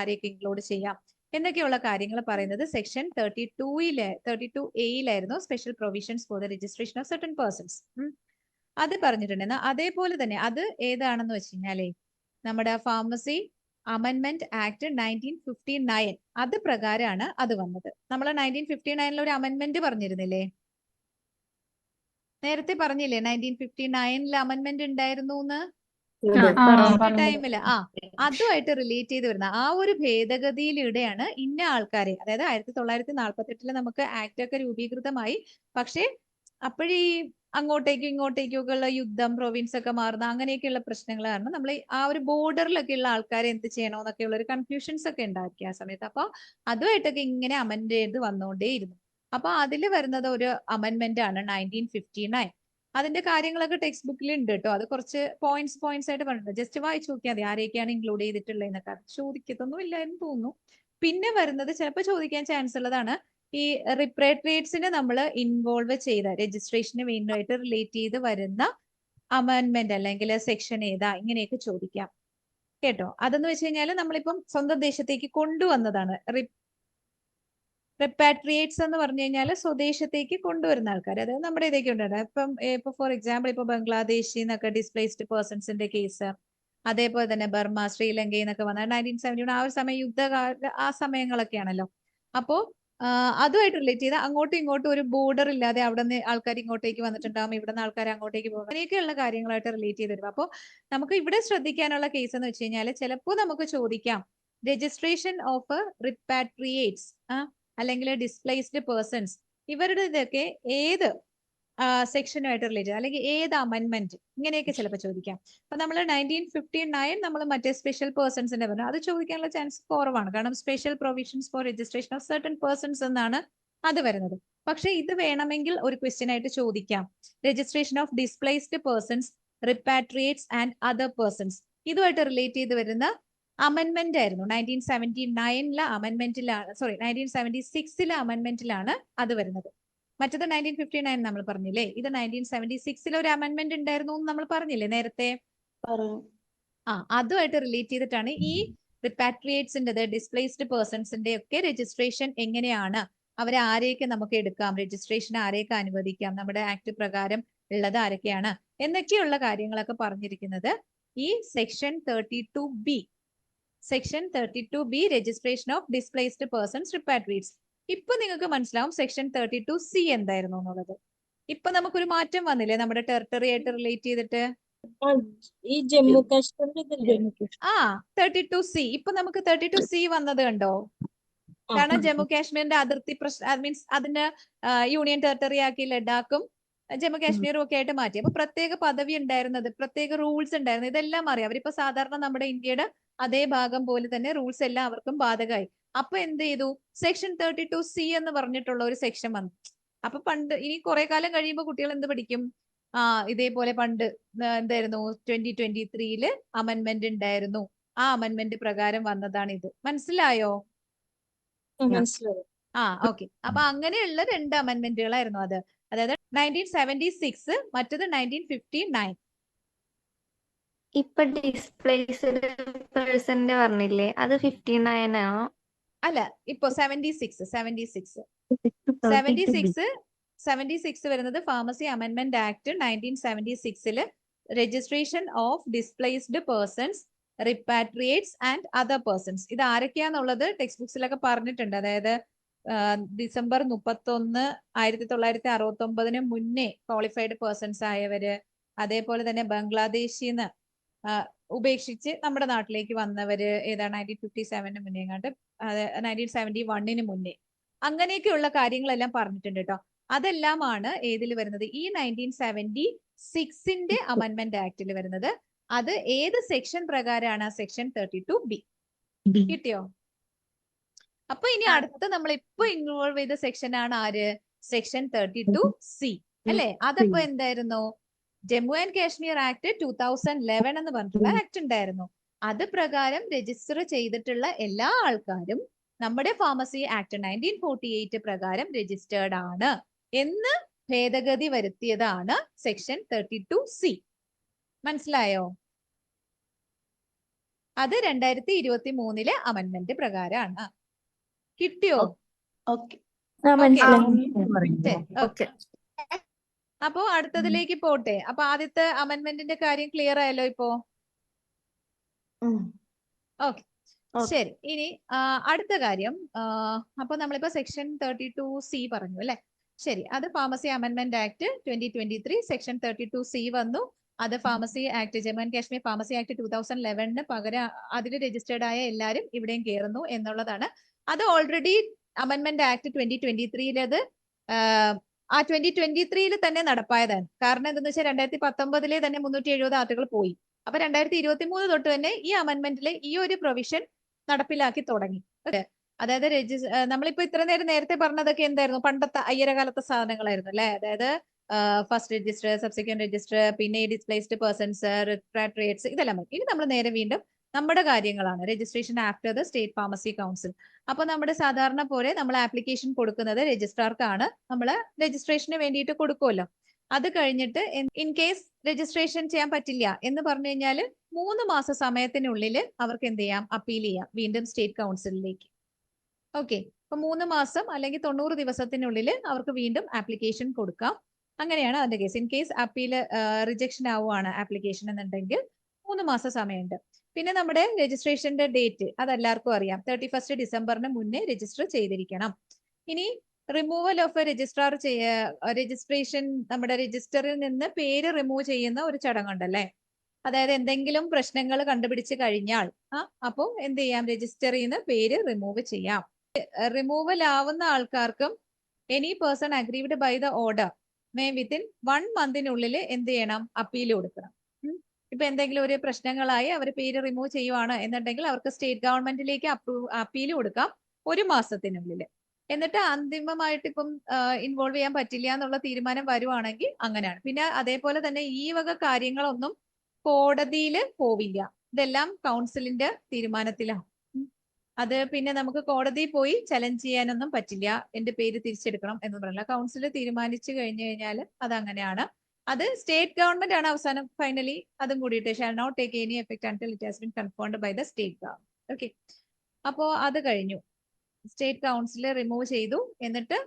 ആരെയൊക്കെ ഇൻക്ലൂഡ് ചെയ്യാം എന്നൊക്കെയുള്ള കാര്യങ്ങൾ പറയുന്നത് section 32A special provisions for the registration of certain persons. അത് പറഞ്ഞിട്ടുണ്ടെന്ന്. അതേപോലെ തന്നെ അത് ഏതാണെന്ന് വെച്ച് കഴിഞ്ഞാലേ നമ്മുടെ ഫാർമസി അമെൻമെന്റ് ആക്ട് 1959 അത് പ്രകാരമാണ് അത് വന്നത്. നമ്മൾ 1959 ഒരു അമെൻമെന്റ് പറഞ്ഞിരുന്നില്ലേ, നേരത്തെ പറഞ്ഞില്ലേ 1959 അമെൻമെന്റ് ഉണ്ടായിരുന്നു എന്ന് ടൈമില്. അതുമായിട്ട് റിലേറ്റ് ചെയ്ത് വരുന്ന ആ ഒരു ഭേദഗതിയിലൂടെയാണ് ഇന്ന ആൾക്കാരെ, അതായത് 1948 നമുക്ക് ആക്ട് ഒക്കെ രൂപീകൃതമായി. പക്ഷേ അപ്പോഴീ അങ്ങോട്ടേക്കും ഇങ്ങോട്ടേക്കും ഒക്കെ ഉള്ള യുദ്ധം, പ്രൊവിൻസ് ഒക്കെ മാറുന്ന അങ്ങനെയൊക്കെയുള്ള പ്രശ്നങ്ങൾ കാരണം നമ്മൾ ആ ഒരു ബോർഡറിലൊക്കെ ഉള്ള ആൾക്കാരെ എന്ത് ചെയ്യണോ എന്നൊക്കെ ഉള്ള ഒരു കൺഫ്യൂഷൻസ് ഒക്കെ ഉണ്ടാക്കി ആ സമയത്ത്. അപ്പൊ അതുമായിട്ടൊക്കെ ഇങ്ങനെ അമെൻഡ് ചെയ്ത് വന്നുകൊണ്ടേയിരുന്നു. അപ്പൊ അതിൽ വരുന്നത് ഒരു അമെൻമെന്റ് ആണ് 1959. അതിന്റെ കാര്യങ്ങളൊക്കെ ടെക്സ്റ്റ് ബുക്കിൽ ഉണ്ട് കേട്ടോ. അത് കുറച്ച് പോയിന്റ്സ് ആയിട്ട് പറഞ്ഞിട്ടുണ്ട്. ജസ്റ്റ് വായിച്ചു നോക്കിയാൽ മതി ആരെയൊക്കെയാണ് ഇൻക്ലൂഡ് ചെയ്തിട്ടുള്ളതെന്നൊക്കെ. അത് ചോദിക്കത്തൊന്നും ഇല്ല എന്ന് തോന്നുന്നു. പിന്നെ വരുന്നത് ചിലപ്പോൾ ചോദിക്കാൻ ചാൻസ് ഉള്ളതാണ് ഈ റിപ്പേട്രിയേറ്റ്സിനെ നമ്മൾ ഇൻവോൾവ് ചെയ്ത രജിസ്ട്രേഷന് വേണ്ടിയിട്ട് റിലേറ്റ് ചെയ്ത് വരുന്ന അമെൻമെന്റ് അല്ലെങ്കിൽ സെക്ഷൻ ഏതാ, ഇങ്ങനെയൊക്കെ ചോദിക്കാം കേട്ടോ. അതെന്ന് വെച്ച് കഴിഞ്ഞാൽ നമ്മളിപ്പം സ്വന്തം ദേശത്തേക്ക് കൊണ്ടുവന്നതാണ്. റിപ്പാട്രിയേറ്റ്സ് എന്ന് പറഞ്ഞു കഴിഞ്ഞാൽ സ്വദേശത്തേക്ക് കൊണ്ടുവരുന്ന ആൾക്കാർ, അതായത് നമ്മുടെ ഇതൊക്കെ ഉണ്ടായിരുന്നു. ഇപ്പൊ ഫോർ എക്സാമ്പിൾ ഇപ്പൊ ബംഗ്ലാദേശിൽ നിന്നൊക്കെ ഡിസ്പ്ലേസ്ഡ് പേഴ്സൺസിന്റെ കേസ്, അതേപോലെ തന്നെ ബർമ, ശ്രീലങ്കയിൽ നിന്നൊക്കെ വന്ന 1971 ആ ഒരു സമയം യുദ്ധകാല ആ സമയങ്ങളൊക്കെയാണല്ലോ. അപ്പോ അതുമായിട്ട് റിലേറ്റ് ചെയ്ത് അങ്ങോട്ടും ഇങ്ങോട്ടും ഒരു ബോർഡർ ഇല്ലാതെ അവിടെ നിന്ന് ആൾക്കാർ ഇങ്ങോട്ടേക്ക് വന്നിട്ടുണ്ടാവും, ഇവിടെ നിന്ന് ആൾക്കാർ അങ്ങോട്ടേക്ക് പോകും, അങ്ങനെയൊക്കെയുള്ള കാര്യങ്ങളായിട്ട് റിലേറ്റ് ചെയ്ത് വരും. അപ്പോൾ നമുക്ക് ഇവിടെ ശ്രദ്ധിക്കാനുള്ള കേസ് എന്ന് വെച്ച് കഴിഞ്ഞാൽ ചിലപ്പോൾ നമുക്ക് ചോദിക്കാം രജിസ്ട്രേഷൻ ഓഫ് റിപ്പാട്രിയേറ്റ്സ് അല്ലെങ്കിൽ ഡിസ്പ്ലേസ്ഡ് പേഴ്സൺസ്, ഇവരുടെ ഇതൊക്കെ ഏത് സെക്ഷനുമായിട്ട് റിലേറ്റ് ചെയ്ത് അല്ലെങ്കിൽ ഏത് അമെൻമെന്റ്, ഇങ്ങനെയൊക്കെ ചിലപ്പോൾ ചോദിക്കാം. അപ്പൊ നമ്മൾ 1959 നമ്മൾ മറ്റേ സ്പെഷ്യൽ പേഴ്സൺസിന്റെ പറഞ്ഞു, അത് ചോദിക്കാനുള്ള ചാൻസ് കുറവാണ്. കാരണം special provisions for registration of certain persons എന്നാണ് അത് വരുന്നത്. പക്ഷെ ഇത് വേണമെങ്കിൽ ഒരു ക്വസ്റ്റ്യൻ ആയിട്ട് ചോദിക്കാം. Registration of displaced persons, repatriates and other persons, ഇതുമായിട്ട് റിലേറ്റ് ചെയ്ത് വരുന്ന അമെൻമെന്റ് ആയിരുന്നു 1979 അമെൻമെന്റിലാണ്, 1976 അമെൻമെന്റിലാണ് അത് വരുന്നത്. മറ്റത് 1959 നമ്മൾ പറഞ്ഞില്ലേ, ഇത് 1976 ഒരു അമെൻമെന്റ് ഉണ്ടായിരുന്നു എന്ന് നമ്മൾ പറഞ്ഞില്ലേ നേരത്തെ. അതുമായിട്ട് റിലേറ്റ് ചെയ്തിട്ടാണ് ഈ റിപ്പാട്രിയേറ്റ്സിന്റെ, ഡിസ്പ്ലേസ്ഡ് പേഴ്സൺസിന്റെ ഒക്കെ രജിസ്ട്രേഷൻ എങ്ങനെയാണ്, അവരെ ആരെയൊക്കെ നമുക്ക് എടുക്കാം, രജിസ്ട്രേഷൻ ആരെയൊക്കെ അനുവദിക്കാം, നമ്മുടെ ആക്ട് പ്രകാരം ഉള്ളത് ആരൊക്കെയാണ് എന്നൊക്കെയുള്ള കാര്യങ്ങളൊക്കെ പറഞ്ഞിരിക്കുന്നത് ഈ section 32B. Section 32B registration of displaced persons, repatriates. ഇപ്പൊ നിങ്ങൾക്ക് മനസ്സിലാവും സെക്ഷൻ 32C എന്തായിരുന്നു എന്നുള്ളത്. ഇപ്പൊ നമുക്കൊരു മാറ്റം വന്നില്ലേ നമ്മുടെ ടെറിട്ടറി ആയിട്ട് റിലേറ്റ് ചെയ്തിട്ട്. ഈ ജമ്മു കാശ്മീർ 32C. ഇപ്പൊ നമുക്ക് 32C വന്നത് കണ്ടോ? കാരണം ജമ്മു കാശ്മീരിന്റെ അതിർത്തി പ്രശ്നം, മീൻസ് അതിന് യൂണിയൻ ടെറിട്ടറി ആക്കി ലഡാക്കും ജമ്മു കാശ്മീരും ഒക്കെ ആയിട്ട് മാറ്റി. അപ്പൊ പ്രത്യേക പദവി ഉണ്ടായിരുന്നത്, പ്രത്യേക റൂൾസ് ഉണ്ടായിരുന്നത്, ഇതെല്ലാം അറിയാം. അവരിപ്പോ സാധാരണ നമ്മുടെ ഇന്ത്യയുടെ അതേ ഭാഗം പോലെ തന്നെ റൂൾസ് എല്ലാം അവർക്കും ബാധകമായി. അപ്പൊ എന്ത് ചെയ്തു, സെക്ഷൻ 32C എന്ന് പറഞ്ഞിട്ടുള്ള ഒരു സെക്ഷൻ വന്നു. അപ്പൊ പണ്ട് ഇനി കുറെ കാലം കഴിയുമ്പോൾ കുട്ടികൾ എന്ത് പഠിക്കും, ഇതേപോലെ പണ്ട് എന്തായിരുന്നു 2023 അമെൻമെന്റ് ഉണ്ടായിരുന്നു, ആ അമെൻമെന്റ് പ്രകാരം വന്നതാണ് ഇത്. മനസ്സിലായോ? മനസ്സിലായി. ഓക്കെ. അപ്പൊ അങ്ങനെയുള്ള 2 അമെൻമെന്റുകളായിരുന്നു അത്. അതായത് 1976, മറ്റത് 1959. ഇപ്പൊ ഡിസ്പ്ലേസ്ഡ് പേഴ്സന്റെ പറഞ്ഞില്ലേ, അത് 59 ആണോ? അല്ല, ഇപ്പൊ 76 വരുന്നത് ഫാർമസി അമെൻമെന്റ് act 1976 registration of displaced persons, repatriates and other persons. ഇത് ആരൊക്കെയാന്നുള്ളത് ടെക്സ്റ്റ് ബുക്സിലൊക്കെ പറഞ്ഞിട്ടുണ്ട്. അതായത് ഡിസംബർ 31, 1969 മുന്നേ ക്വാളിഫൈഡ് പേഴ്സൺസ് ആയവര്, അതേപോലെ തന്നെ ബംഗ്ലാദേശിൽ നിന്ന് ഉപേക്ഷിച്ച് നമ്മുടെ നാട്ടിലേക്ക് വന്നവര്, ഏതാണ് 1957 മുന്നേ കണ്ട് 1971 മുന്നേ, അങ്ങനെയൊക്കെയുള്ള കാര്യങ്ങളെല്ലാം പറഞ്ഞിട്ടുണ്ട് കേട്ടോ. അതെല്ലാമാണ് ഏതിൽ വരുന്നത്, ഈ 1976 അമെൻമെന്റ് ആക്ടിൽ വരുന്നത്. അത് ഏത് സെക്ഷൻ പ്രകാരമാണ്? Section 32B. കിട്ടിയോ? അപ്പൊ ഇനി അടുത്ത നമ്മൾ ഇപ്പൊ ഇൻവോൾവ് ചെയ്ത സെക്ഷൻ ആണ് ആര്? സെക്ഷൻ 32C അല്ലെ? അതപ്പോ എന്തായിരുന്നു? ജമ്മു ആൻഡ് കാശ്മീർ ആക്ട് 2011 എന്ന് പറഞ്ഞിട്ടുള്ള ആക്ട് ഉണ്ടായിരുന്നു. അത് പ്രകാരം രജിസ്റ്റർ ചെയ്തിട്ടുള്ള എല്ലാ ആൾക്കാരും നമ്മുടെ ഫാർമസി ആക്ട് 1948 പ്രകാരം രജിസ്റ്റേർഡ് ആണ് എന്ന് ഭേദഗതി വരുത്തിയതാണ് സെക്ഷൻ 32C. മനസ്സിലായോ? അത് 2023 അമെൻമെന്റ് പ്രകാരമാണ്. കിട്ടിയോ? അപ്പോ അടുത്തതിലേക്ക് പോട്ടെ. അപ്പൊ ആദ്യത്തെ അമെൻമെന്റിന്റെ കാര്യം ക്ലിയർ ആയല്ലോ ഇപ്പോ? ഓക്കെ, ശരി. ഇനി അടുത്ത കാര്യം, അപ്പൊ നമ്മളിപ്പോ സെക്ഷൻ 32C പറഞ്ഞു അല്ലെ? ശരി, അത് ഫാർമസി അമെൻമെന്റ് ആക്ട് 2023 സെക്ഷൻ 32C വന്നു. അത് pharmacy act, Jammu and Kashmir pharmacy act 2011 പകരം അതിൽ രജിസ്റ്റേർഡ് ആയ എല്ലാരും ഇവിടെയും കയറുന്നു എന്നുള്ളതാണ്. അത് ഓൾറെഡി അമെൻമെന്റ് ആക്ട് 2023 ആ 2023 തന്നെ നടപ്പായതാണ്. കാരണം എന്തെന്ന് വെച്ചാൽ 2019 തന്നെ 370 ആർട്ടിക്കിൾ പോയി. അപ്പൊ 2023 തൊട്ട് തന്നെ ഈ അമെന്റ്മെന്റിലെ ഈ ഒരു പ്രൊവിഷൻ നടപ്പിലാക്കി തുടങ്ങി. അതായത് നമ്മളിപ്പോ ഇത്ര നേരത്തെ പറഞ്ഞതൊക്കെ എന്തായിരുന്നു? പണ്ടത്തെ അയ്യരകാലത്തെ സാധനങ്ങളായിരുന്നു അല്ലെ. അതായത് ഫസ്റ്റ് രജിസ്റ്റർ, സബ്സിക്വന്റ് രജിസ്റ്റർ, പിന്നെ ഡിസ്പ്ലേസ്ഡ് പേഴ്സൺസ്, റിട്രാട്രിയേറ്റ്സ്, ഇതെല്ലാം. ഇനി നമ്മൾ നേരെ വീണ്ടും നമ്മുടെ കാര്യങ്ങളാണ്. Registration after the state pharmacy council. അപ്പൊ നമ്മുടെ സാധാരണ പോലെ നമ്മൾ ആപ്ലിക്കേഷൻ കൊടുക്കുന്നത് രജിസ്ട്രാർക്കാണ്. നമ്മൾ രജിസ്ട്രേഷന് വേണ്ടിയിട്ട് കൊടുക്കുമല്ലോ. അത് കഴിഞ്ഞിട്ട് ഇൻ കേസ് രജിസ്ട്രേഷൻ ചെയ്യാൻ പറ്റില്ല എന്ന് പറഞ്ഞു കഴിഞ്ഞാൽ 3 മാസ സമയത്തിനുള്ളിൽ അവർക്ക് എന്ത് ചെയ്യാം? അപ്പീൽ ചെയ്യാം വീണ്ടും സ്റ്റേറ്റ് കൗൺസിലിലേക്ക്. ഓക്കെ, അപ്പൊ 3 മാസം അല്ലെങ്കിൽ 90 ദിവസത്തിനുള്ളിൽ അവർക്ക് വീണ്ടും ആപ്ലിക്കേഷൻ കൊടുക്കാം. അങ്ങനെയാണ് അതിന്റെ case. In case appeal rejection ആവുകയാണ് ആപ്ലിക്കേഷൻ എന്നുണ്ടെങ്കിൽ 3 മാസം സമയമുണ്ട്. പിന്നെ നമ്മുടെ രജിസ്ട്രേഷന്റെ ഡേറ്റ് അതെല്ലാവർക്കും അറിയാം. 31 ഡിസംബറിന് മുന്നേ രജിസ്റ്റർ ചെയ്തിരിക്കണം. ഇനി റിമൂവൽ ഓഫ് രജിസ്ട്രേഷൻ, നമ്മുടെ രജിസ്റ്ററിൽ നിന്ന് പേര് റിമൂവ് ചെയ്യുന്ന ഒരു ചടങ്ങുണ്ടല്ലേ. അതായത് എന്തെങ്കിലും പ്രശ്നങ്ങൾ കണ്ടുപിടിച്ച് കഴിഞ്ഞാൽ അപ്പോൾ എന്ത് ചെയ്യാം? രജിസ്റ്ററിൽ നിന്ന് പേര് റിമൂവ് ചെയ്യാം. റിമൂവൽ ആവുന്ന ആൾക്കാർക്കും any person aggrieved by the order may within 1 മന്തിനുള്ളിൽ എന്ത് ചെയ്യണം? അപ്പീൽ കൊടുക്കണം. ഇപ്പൊ എന്തെങ്കിലും ഒരു പ്രശ്നങ്ങളായി അവർ പേര് റിമൂവ് ചെയ്യുവാണ് എന്നുണ്ടെങ്കിൽ അവർക്ക് സ്റ്റേറ്റ് ഗവൺമെന്റിലേക്ക് അപ്പീൽ കൊടുക്കാം 1 മാസത്തിനുള്ളിൽ. എന്നിട്ട് അന്തിമമായിട്ട് ഇപ്പം ഇൻവോൾവ് ചെയ്യാൻ പറ്റില്ല എന്നുള്ള തീരുമാനം വരുവാണെങ്കിൽ അങ്ങനെയാണ്. പിന്നെ അതേപോലെ തന്നെ ഈ വക കാര്യങ്ങളൊന്നും കോടതിയിൽ പോവില്ല. ഇതെല്ലാം കൗൺസിലിന്റെ തീരുമാനത്തിലാണ്. അത് പിന്നെ നമുക്ക് കോടതിയിൽ പോയി ചലഞ്ച് ചെയ്യാനൊന്നും പറ്റില്ല. എന്റെ പേര് തിരിച്ചെടുക്കണം എന്ന് പറയില്ല. കൗൺസിൽ തീരുമാനിച്ചു കഴിഞ്ഞു കഴിഞ്ഞാൽ അത് അങ്ങനെയാണ്. അത് സ്റ്റേറ്റ് ഗവൺമെന്റ് ആണ് അവസാനം ഫൈനലി അതും കൂടിയിട്ട് shall not take any effect until it has been confirmed by the state government. Okay, അപ്പോ അത് കഴിഞ്ഞു. സ്റ്റേറ്റ് കൗൺസിൽ റിമൂവ് ചെയ്തു. എന്നിട്ട്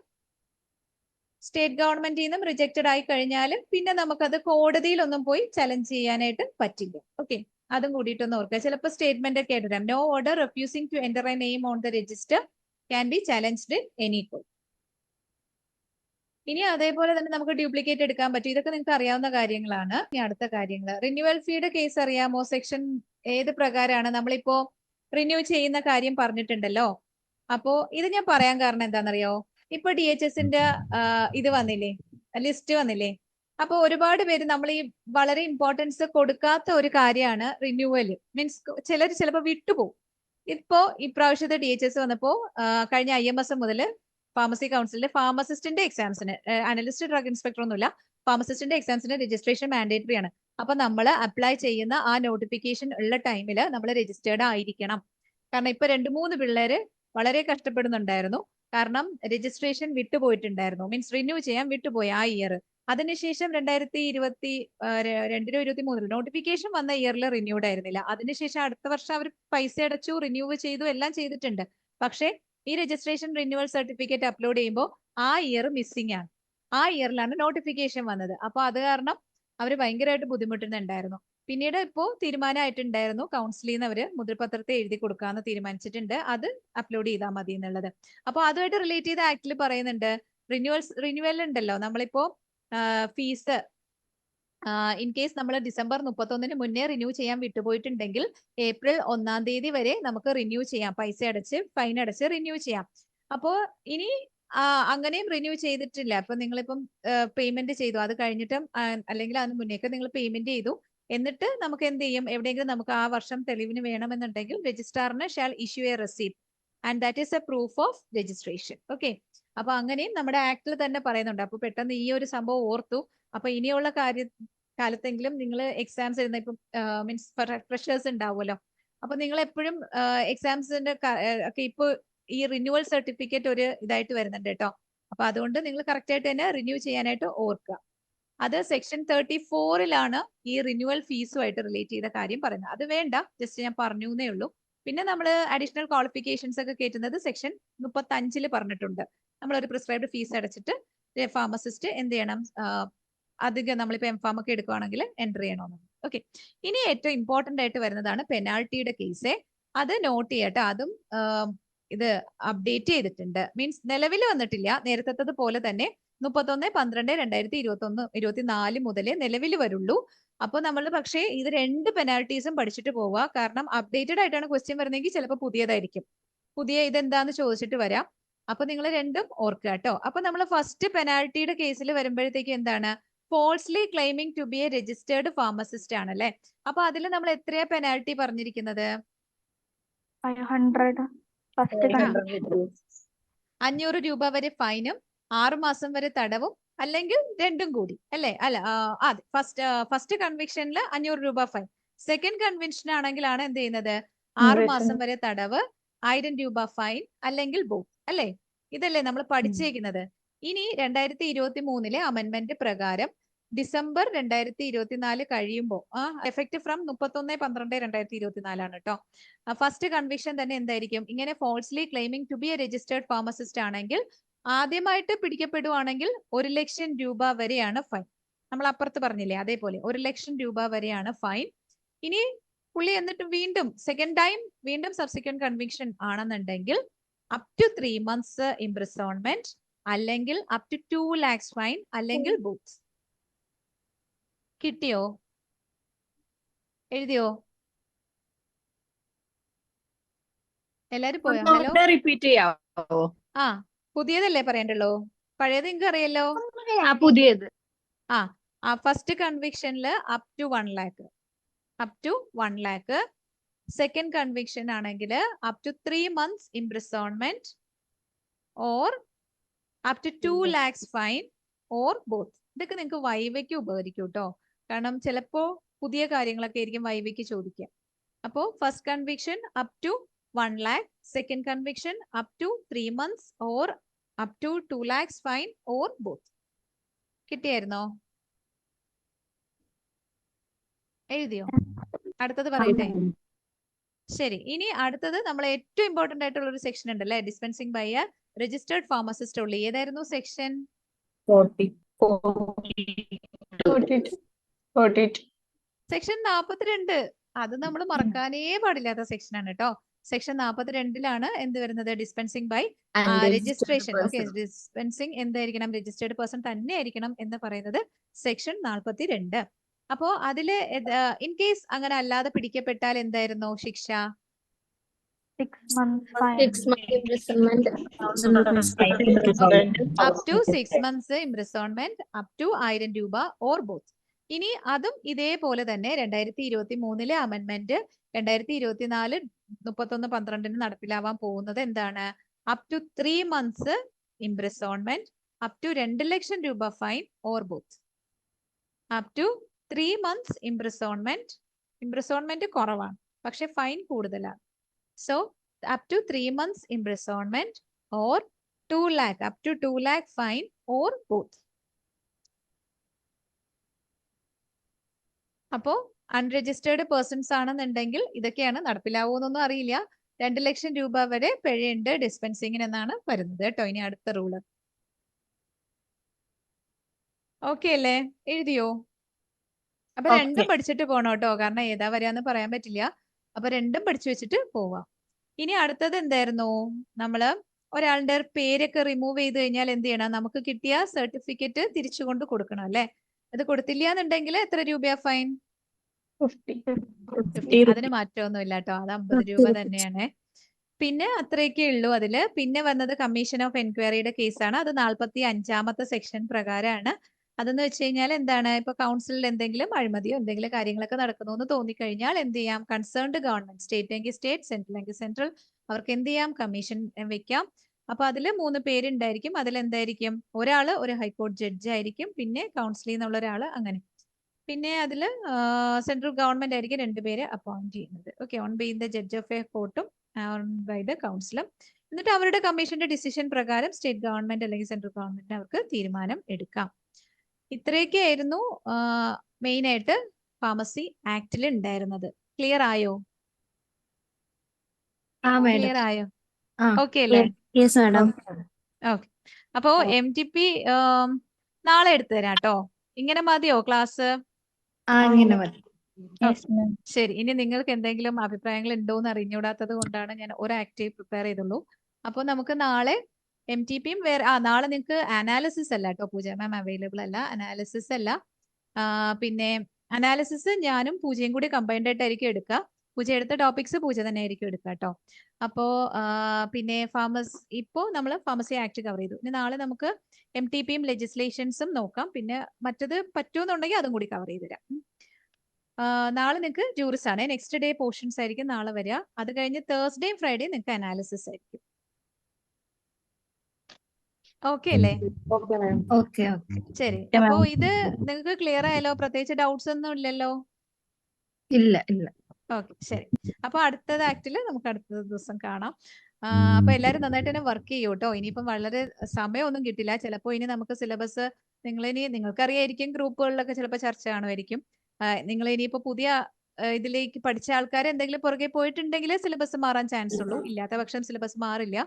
സ്റ്റേറ്റ് ഗവൺമെന്റിൽ നിന്നും റിജക്റ്റഡ് ആയി കഴിഞ്ഞാൽ പിന്നെ നമുക്കത് കോടതിയിലൊന്നും പോയി ചലഞ്ച് ചെയ്യാനായിട്ട് പറ്റില്ല. ഓക്കെ, അതും കൂടിയിട്ടൊന്ന് ഓർക്കുക. ചിലപ്പോൾ സ്റ്റേറ്റ്മെന്റ് ഒക്കെ ആയിട്ട് വരാം. No order refusing to enter a name on the register can be challenged any court. ഇനി അതേപോലെ തന്നെ നമുക്ക് ഡ്യൂപ്ലിക്കേറ്റ് എടുക്കാൻ പറ്റും. ഇതൊക്കെ നിങ്ങൾക്ക് അറിയാവുന്ന കാര്യങ്ങളാണ്. ഇനി അടുത്ത കാര്യങ്ങൾ, റിന്യൂവൽ ഫീയുടെ കേസ് അറിയാമോ? സെക്ഷൻ ഏത് പ്രകാരമാണ്? നമ്മളിപ്പോ റിന്യൂ ചെയ്യുന്ന കാര്യം പറഞ്ഞിട്ടുണ്ടല്ലോ. അപ്പോ ഇത് ഞാൻ പറയാൻ കാരണം എന്താണെന്നറിയോ? ഇപ്പൊ DHSന്റെ ഇത് വന്നില്ലേ, ലിസ്റ്റ് വന്നില്ലേ. അപ്പൊ ഒരുപാട് പേര് നമ്മൾ ഈ വളരെ ഇമ്പോർട്ടൻസ് കൊടുക്കാത്ത ഒരു കാര്യമാണ് റിന്യൂവൽ. മീൻസ് ചിലർ ചിലപ്പോൾ വിട്ടുപോകും. ഇപ്പോ ഇപ്രാവശ്യത്തെ DHS വന്നപ്പോ കഴിഞ്ഞ IMS മുതൽ ഫാർമസി കൗൺസിലിന്റെ ഫാർമസിസ്റ്റിന്റെ എക്സാംസിന്, അനലിസ്റ്റ് ഡ്രഗ് ഇൻസ്പെക്ടർ ഒന്നുമില്ല, ഫാർമസിസ്റ്റിന്റെ എക്സാംസിന് രജിസ്ട്രേഷൻ മാൻഡേറ്ററി ആണ്. അപ്പൊ നമ്മൾ അപ്ലൈ ചെയ്യുന്ന ആ നോട്ടിഫിക്കേഷൻ ഉള്ള ടൈമിൽ നമ്മൾ രജിസ്റ്റേർഡ് ആയിരിക്കണം. കാരണം ഇപ്പൊ 2-3 പിള്ളേര് വളരെ കഷ്ടപ്പെടുന്നുണ്ടായിരുന്നു. കാരണം രജിസ്ട്രേഷൻ വിട്ടുപോയിട്ടുണ്ടായിരുന്നു. മീൻസ് റിന്യൂ ചെയ്യാൻ വിട്ടുപോയി ആ ഇയർ. അതിനുശേഷം 2022-23 നോട്ടിഫിക്കേഷൻ വന്ന ഇയറിൽ റിന്യൂഡ് ആയിരുന്നില്ല. അതിനുശേഷം അടുത്ത വർഷം അവർ പൈസ അടച്ചു, റിന്യൂ ചെയ്തു, എല്ലാം ചെയ്തിട്ടുണ്ട്. പക്ഷേ ഈ രജിസ്ട്രേഷൻ റിന്യൂവൽ സർട്ടിഫിക്കറ്റ് അപ്ലോഡ് ചെയ്യുമ്പോൾ ആ ഇയർ മിസ്സിംഗ് ആണ്. ആ ഇയറിലാണ് നോട്ടിഫിക്കേഷൻ വന്നത്. അപ്പൊ അത് കാരണം അവർ ഭയങ്കരമായിട്ട് ബുദ്ധിമുട്ടുന്നുണ്ടായിരുന്നു. പിന്നീട് ഇപ്പോ തീരുമാനമായിട്ടുണ്ടായിരുന്നു, കൗൺസിലിൽ നിന്ന് അവര് മുദ്രപത്രത്തെ എഴുതി കൊടുക്കാന്ന് തീരുമാനിച്ചിട്ടുണ്ട്. അത് അപ്ലോഡ് ചെയ്താൽ മതി എന്നുള്ളത്. അപ്പൊ അതുമായിട്ട് റിലേറ്റ് ചെയ്ത ആക്ടിൽ പറയുന്നുണ്ട്, റിന്യൂവൽ ഉണ്ടല്ലോ, നമ്മളിപ്പോ ഫീസ് ഇൻ കേസ് നമ്മൾ ഡിസംബർ 31 മുന്നേ റിന്യൂ ചെയ്യാൻ വിട്ടുപോയിട്ടുണ്ടെങ്കിൽ ഏപ്രിൽ 1 തീയതി വരെ നമുക്ക് റിന്യൂ ചെയ്യാം. പൈസ അടച്ച് ഫൈൻ അടച്ച് റിന്യൂ ചെയ്യാം. അപ്പോ ഇനി അങ്ങനെയും റിന്യൂ ചെയ്തിട്ടില്ല, അപ്പൊ നിങ്ങളിപ്പം പേയ്മെന്റ് ചെയ്തു, അത് കഴിഞ്ഞിട്ടും അല്ലെങ്കിൽ അതിന് മുന്നേക്ക് നിങ്ങൾ പേയ്മെന്റ് ചെയ്തു, എന്നിട്ട് നമുക്ക് എന്ത് ചെയ്യും? എവിടെയെങ്കിലും നമുക്ക് ആ വർഷം തെളിവിന് വേണമെന്നുണ്ടെങ്കിൽ രജിസ്ട്രാറിന് shall issue a receipt and that is a proof of registration. Okay, അപ്പൊ അങ്ങനെയും നമ്മുടെ ആക്ടിൽ തന്നെ പറയുന്നുണ്ട്. അപ്പൊ പെട്ടെന്ന് ഈ ഒരു സംഭവം ഓർത്തു. അപ്പൊ ഇനിയുള്ള കാലത്തെങ്കിലും നിങ്ങൾ എക്സാംസ് എഴുതുന്ന, ഇപ്പം മീൻസ് ഫ്രഷേഴ്സ് ഉണ്ടാവുമല്ലോ, അപ്പൊ നിങ്ങൾ എപ്പോഴും എക്സാംസിന്റെ ഒക്കെ ഇപ്പൊ ഈ റിന്യൂവൽ സർട്ടിഫിക്കറ്റ് ഒരു ഇതായിട്ട് വരുന്നുണ്ട് കേട്ടോ. അപ്പൊ അതുകൊണ്ട് നിങ്ങൾ കറക്റ്റ് ആയിട്ട് തന്നെ റിന്യൂ ചെയ്യാനായിട്ട് ഓർക്കുക. അത് സെക്ഷൻ 34-ലാണ് ഈ റിന്യൂവൽ ഫീസുമായിട്ട് റിലേറ്റ് ചെയ്ത കാര്യം പറയുന്നത്. അത് വേണ്ട, ജസ്റ്റ് ഞാൻ പറഞ്ഞു എന്നേ ഉള്ളൂ. പിന്നെ നമ്മൾ അഡീഷണൽ ക്വാളിഫിക്കേഷൻസ് ഒക്കെ കയറ്റുന്നത് സെക്ഷൻ 35-ൽ പറഞ്ഞിട്ടുണ്ട്. നമ്മളൊരു പ്രിസ്ക്രൈബ്ഡ് ഫീസ് അടച്ചിട്ട് ഫാർമസിസ്റ്റ് എന്ത് ചെയ്യണം? അധികം നമ്മളിപ്പോ എംഫാം ഒക്കെ എടുക്കുകയാണെങ്കിൽ എൻറ്റർ ചെയ്യണമെന്ന്. ഓക്കെ, ഇനി ഏറ്റവും ഇമ്പോർട്ടന്റ് ആയിട്ട് വരുന്നതാണ് പെനാൾട്ടിയുടെ കേസ്. അത് നോട്ട് ചെയ്യട്ടെ. അതും ഇത് അപ്ഡേറ്റ് ചെയ്തിട്ടുണ്ട്. മീൻസ് നിലവിൽ വന്നിട്ടില്ല, നേരത്തെ പോലെ തന്നെ 31/12/2024 മുതലേ നിലവിൽ വരുള്ളൂ. അപ്പൊ നമ്മൾ പക്ഷേ ഇത് 2 പെനാൽറ്റീസും പഠിച്ചിട്ട് പോവുക. കാരണം അപ്ഡേറ്റഡ് ആയിട്ടാണ് ക്വസ്റ്റ്യൻ വരുന്നതെങ്കിൽ ചിലപ്പോൾ പുതിയതായിരിക്കും. പുതിയ ഇതെന്താന്ന് ചോദിച്ചിട്ട് വരാം. അപ്പൊ നിങ്ങൾ രണ്ടും ഓർക്കുക കേട്ടോ. അപ്പൊ നമ്മൾ ഫസ്റ്റ് പെനാൽറ്റിയുടെ കേസിൽ വരുമ്പോഴത്തേക്ക് എന്താണ്, falsely claiming to be a registered pharmacist ആണ് അല്ലെ. അപ്പൊ അതിൽ നമ്മൾ എത്രയാ പെനാൽറ്റി പറഞ്ഞിരിക്കുന്നത്? 500 ഫസ്റ്റ് 500 രൂപ വരെ ഫൈനും 6 മാസം വരെ തടവും അല്ലെങ്കിൽ രണ്ടും കൂടി അല്ലെ. അല്ല അതെ, ഫസ്റ്റ് കൺവിക്ഷനിൽ 500 രൂപ ഫൈൻ. സെക്കൻഡ് കൺവിക്ഷൻ ആണെങ്കിലാണ് എന്ത് ചെയ്യുന്നത്, 6 മാസം വരെ തടവ്, 1000 രൂപ ഫൈൻ അല്ലെങ്കിൽ ബോത്ത് അല്ലെ. ഇതല്ലേ നമ്മൾ പഠിച്ചേക്കുന്നത്. ഇനി 2023 അമെന്റ്മെന്റ് പ്രകാരം ഡിസംബർ 2024 കഴിയുമ്പോൾ എഫക്ട് ഫ്രം 31/12/2024 ആണ് കേട്ടോ. ഫസ്റ്റ് കൺവിക്ഷൻ തന്നെ എന്തായിരിക്കും, ഇങ്ങനെ falsely claiming to be a registered pharmacist ആണെങ്കിൽ ആദ്യമായിട്ട് പിടിക്കപ്പെടുവാണെങ്കിൽ 1 ലക്ഷം രൂപ വരെയാണ് ഫൈൻ. നമ്മൾ അപ്പുറത്ത് പറഞ്ഞില്ലേ അതേപോലെ 1 ലക്ഷം രൂപ വരെയാണ് ഫൈൻ. ഇനി പുള്ളി എന്നിട്ട് വീണ്ടും സെക്കൻഡ് ടൈം വീണ്ടും സബ്സിക്വന്റ് കൺവിക്ഷൻ ആണെന്നുണ്ടെങ്കിൽ അപ് ടു 3 months ഇംപ്രിസോൺമെന്റ് അല്ലെങ്കിൽ അപ് ടു 2 lakhs ഫൈൻ അല്ലെങ്കിൽ ബോത്ത്. കിട്ടിയോ? എഴുതിയോ? എല്ലാരും പോയോ? Hello, repeat ചെയ്യാവോ? പുതിയതല്ലേ പറയണ്ടുള്ളൂ, പഴയത് നിങ്ങൾക്ക് അറിയല്ലോ. പുതിയത് ഫസ്റ്റ് കൺവിക്ഷനിൽ up to 1 lakh, up to 1 lakh. Second conviction ആണെങ്കിൽ up to 3 months imprisonment or up to 2 lakhs fine or both. ഇതൊക്കെ നിങ്ങൾക്ക് വൈവയ്ക്ക് ഉപകരിക്കും കേട്ടോ. കാരണം ചിലപ്പോ പുതിയ കാര്യങ്ങളൊക്കെ ആയിരിക്കും വൈവയ്ക്ക് ചോദിക്കുക. അപ്പോ first conviction up to 1 lakh, second conviction up to 3 months or up to 2 lakhs fine or both. കിട്ടിയായിരുന്നോ? എഴുതിയോ? അടുത്തത് പറയട്ടെ. ശരി, ഇനി അടുത്തത് നമ്മൾ ഏറ്റവും ഇമ്പോർട്ടന്റ് ആയിട്ടുള്ള ഒരു സെക്ഷൻ ഉണ്ടല്ലേ, dispensing by a registered pharmacist ഉള്ളി. ഏതായിരുന്നു സെക്ഷൻ? 42. സെക്ഷൻ 42. അത് നമ്മൾ മറക്കാനേ പാടില്ലാത്ത സെക്ഷൻ ആണ് കേട്ടോ. സെക്ഷൻ 42 എന്ത് വരുന്നത്, dispensing by registration. Okay, dispensing എന്തായിരിക്കണം, രജിസ്റ്റേർഡ് പേഴ്സൺ തന്നെ ആയിരിക്കണം എന്ന് പറയുന്നത് സെക്ഷൻ 42. അപ്പോ അതില് ഇൻ കേസ് അങ്ങനെ അല്ലാതെ പിടിക്കപ്പെട്ടാൽ എന്തായിരുന്നു ശിക്ഷ? 6 months fine. 6 months imprisonment. Up to 6 months imprisonment, up to 1000 രൂപ ഓർ ബോത്ത്. ഇനി അതും ഇതേപോലെ തന്നെ 2023 അമെന്റ്മെന്റ് 2024 31/12 നടപ്പിലാവാൻ പോകുന്നത് എന്താണ്, up to 3 months imprisonment, up to 2 ലക്ഷം രൂപ fine or both. Up to 3 months imprisonment കുറവാണ് പക്ഷെ ഫൈൻ കൂടുതലാണ്. So up to 3 months imprisonment or 2 lakh, up to 2 lakh fine or both. അപ്പോ അൺരജിസ്റ്റേർഡ് പേഴ്സൺസ് ആണെന്നുണ്ടെങ്കിൽ ഇതൊക്കെയാണ്, നടപ്പിലാവൂന്നൊന്നും അറിയില്ല. 2 ലക്ഷം രൂപ വരെ പിഴയുണ്ട് ഡിസ്പെൻസിങ്ങിന് എന്നാണ് വരുന്നത് കേട്ടോ. ഇനി അടുത്ത റൂള് ഓക്കെ അല്ലേ? എഴുതിയോ? അപ്പൊ രണ്ടും പഠിച്ചിട്ട് പോണം കേട്ടോ, കാരണം ഏതാ വരാന്ന് പറയാൻ പറ്റില്ല. അപ്പൊ രണ്ടും പഠിച്ചു വെച്ചിട്ട് പോവാം. ഇനി അടുത്തത് എന്തായിരുന്നു, നമ്മള് ഒരാളുടെ പേരൊക്കെ റിമൂവ് ചെയ്ത് കഴിഞ്ഞാൽ എന്ത് ചെയ്യണം, നമുക്ക് കിട്ടിയ സർട്ടിഫിക്കറ്റ് തിരിച്ചു കൊണ്ട് കൊടുക്കണം അല്ലെ. അത് കൊടുത്തില്ല എന്നുണ്ടെങ്കിൽ എത്ര രൂപയാ ഫൈൻ? 50. അതിന് മാറ്റമൊന്നുമില്ല കേട്ടോ, അത് 50 രൂപ തന്നെയാണ്. പിന്നെ അത്രയൊക്കെ ഉള്ളൂ അതില്. പിന്നെ വന്നത് കമ്മീഷൻ ഓഫ് എൻക്വയറിയുടെ കേസാണ്. അത് 45ാമത്തെ സെക്ഷൻ പ്രകാരമാണ്. അതെന്ന് വെച്ച് കഴിഞ്ഞാൽ എന്താണ്, ഇപ്പൊ കൗൺസിലിൽ എന്തെങ്കിലും അഴിമതിയോ എന്തെങ്കിലും കാര്യങ്ങളൊക്കെ നടക്കുന്നു എന്ന് തോന്നിക്കഴിഞ്ഞാൽ എന്ത് ചെയ്യാം, കൺസേൺഡ് ഗവൺമെന്റ്, സ്റ്റേറ്റ് എങ്കിൽ സ്റ്റേറ്റ്, സെൻട്രൽ എങ്കിൽ സെൻട്രൽ, അവർക്ക് എന്ത് ചെയ്യാം, കമ്മീഷൻ വെക്കാം. അപ്പൊ അതില് 3 പേരുണ്ടായിരിക്കും. അതിലെന്തായിരിക്കും, ഒരാള് ഒരു ഹൈക്കോടതി ജഡ്ജ് ആയിരിക്കും, പിന്നെ കൗൺസിലിൽ നിന്നുള്ള ഒരാള്, അങ്ങനെ. പിന്നെ അതില് സെൻട്രൽ ഗവൺമെന്റ് ആയിരിക്കും 2 പേരെ അപ്പോയിന്റ് ചെയ്യുന്നത്. Okay, one by the judge of a കോർട്ടും ബൈ ദ കൗൺസിലും. എന്നിട്ട് അവരുടെ കമ്മീഷന്റെ ഡിസിഷൻ പ്രകാരം സ്റ്റേറ്റ് ഗവൺമെന്റ് അല്ലെങ്കിൽ സെൻട്രൽ ഗവൺമെന്റ് അവർക്ക് തീരുമാനം എടുക്കാം. ഇത്രയൊക്കെ ആയിരുന്നു മെയിൻ ആയിട്ട് ഫാർമസി ആക്ടിൽ ഉണ്ടായിരുന്നത്. ക്ലിയർ ആയോ? ക്ലിയർ ആയോ? ഓക്കെ അല്ലേ? ഓക്കെ. അപ്പോ MTP നാളെ എടുത്തു തരാം കേട്ടോ. ഇങ്ങനെ മതിയോ ക്ലാസ്? ശരി. ഇനി നിങ്ങൾക്ക് എന്തെങ്കിലും അഭിപ്രായങ്ങൾ ഉണ്ടോന്ന് അറിഞ്ഞൂടാത്തത് കൊണ്ടാണ് ഞാൻ ഒരു ആക്റ്റീവ് പ്രിപ്പയർ ചെയ്തുള്ളൂ. അപ്പൊ നമുക്ക് നാളെ MTPയും വേറെ നാളെ നിങ്ങൾക്ക് അനാലിസിസ് അല്ല കേട്ടോ, പൂജ മാം അവൈലബിൾ അല്ല, അനാലിസിസ് അല്ല. പിന്നെ അനാലിസിസ് ഞാനും പൂജയും കൂടി കമ്പൈൻഡ് ആയിട്ടായിരിക്കും എടുക്കുക. പൂജ എടുത്ത ടോപ്പിക്സ് പൂജ തന്നെ ആയിരിക്കും എടുക്കുക കേട്ടോ. അപ്പോ പിന്നെ ഇപ്പോ നമ്മൾ ഫാർമസി ആക്ട് കവർ ചെയ്തു. ഇനി നാളെ നമുക്ക് MTPയും ലെജിസ്ലേഷൻസും നോക്കാം. പിന്നെ മറ്റത് പറ്റുമെന്നുണ്ടെങ്കിൽ അതും കൂടി കവർ ചെയ്ത് തരാം. നാളെ നിങ്ങൾക്ക് ജൂറിസ് ആണ്. നെക്സ്റ്റ് ഡേ പോർഷൻസ് ആയിരിക്കും നാളെ വരിക. അത് കഴിഞ്ഞ് തേഴ്സ്ഡേയും ഫ്രൈഡേയും നിങ്ങൾക്ക് അനാലിസിസ് ആയിരിക്കും. ഓക്കെ അല്ലേ? ഓക്കെ ശരി. അപ്പോ ഇത് നിങ്ങൾക്ക് ക്ലിയർ ആയല്ലോ? പ്രത്യേകിച്ച് ഡൗട്ട്സ് ഒന്നും ഇല്ലല്ലോ? ഇല്ല. ഓക്കെ, ശരി. അപ്പൊ അടുത്തത് ആക്ടിൽ നമുക്ക് അടുത്ത ദിവസം കാണാം. അപ്പൊ എല്ലാവരും നന്നായിട്ട് തന്നെ വർക്ക് ചെയ്യൂ കേട്ടോ. ഇനിയിപ്പം വളരെ സമയമൊന്നും കിട്ടില്ല. ചിലപ്പോൾ ഇനി നമുക്ക് സിലബസ് നിങ്ങൾക്കറിയായിരിക്കും, ഗ്രൂപ്പുകളിലൊക്കെ ചിലപ്പോൾ ചർച്ച കാണുമായിരിക്കും. നിങ്ങൾ ഇനിയിപ്പോ പുതിയ ഇതിലേക്ക് പഠിച്ച ആൾക്കാർ എന്തെങ്കിലും പുറകെ പോയിട്ടുണ്ടെങ്കിൽ സിലബസ് മാറാൻ ചാൻസ് ഉള്ളൂ. ഇല്ലാത്ത പക്ഷം സിലബസ് മാറില്ല.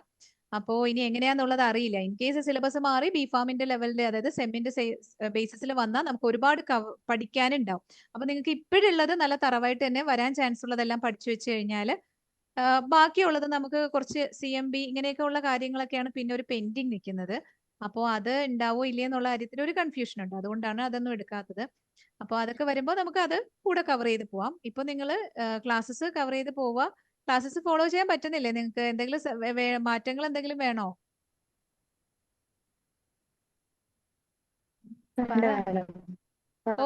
അപ്പോ ഇനി എങ്ങനെയാന്നുള്ളത് അറിയില്ല. ഇൻ കേസ് സിലബസ് മാറി ബിഫാമിന്റെ ലെവലിൽ, അതായത് സെമ്മിന്റെ ബേസിസിൽ വന്നാൽ നമുക്ക് ഒരുപാട് പഠിക്കാനുണ്ടാവും. അപ്പൊ നിങ്ങൾക്ക് ഇപ്പോഴുള്ളത് നല്ല തറവായിട്ട് തന്നെ വരാൻ ചാൻസ് ഉള്ളതെല്ലാം പഠിച്ചു വെച്ച് കഴിഞ്ഞാൽ ബാക്കിയുള്ളത് നമുക്ക് കുറച്ച് CMB ഇങ്ങനെയൊക്കെ ഉള്ള കാര്യങ്ങളൊക്കെയാണ് പിന്നെ ഒരു പെൻഡിങ് നിൽക്കുന്നത്. അപ്പോൾ അത് ഉണ്ടാവോ ഇല്ലേ എന്നുള്ള കാര്യത്തിൽ ഒരു കൺഫ്യൂഷൻ ഉണ്ട്. അതുകൊണ്ടാണ് അതൊന്നും എടുക്കാത്തത്. അപ്പോൾ അതൊക്കെ വരുമ്പോൾ നമുക്ക് അത് കൂടെ കവർ ചെയ്ത് പോവാം. ഇപ്പൊ നിങ്ങൾ ക്ലാസ്സസ് കവർ ചെയ്ത് പോവുക. ക്ലാസ്സസ് ഫോളോ ചെയ്യാൻ പറ്റുന്നില്ലേ നിങ്ങൾക്ക്? എന്തെങ്കിലും മാറ്റങ്ങൾ എന്തെങ്കിലും വേണോ?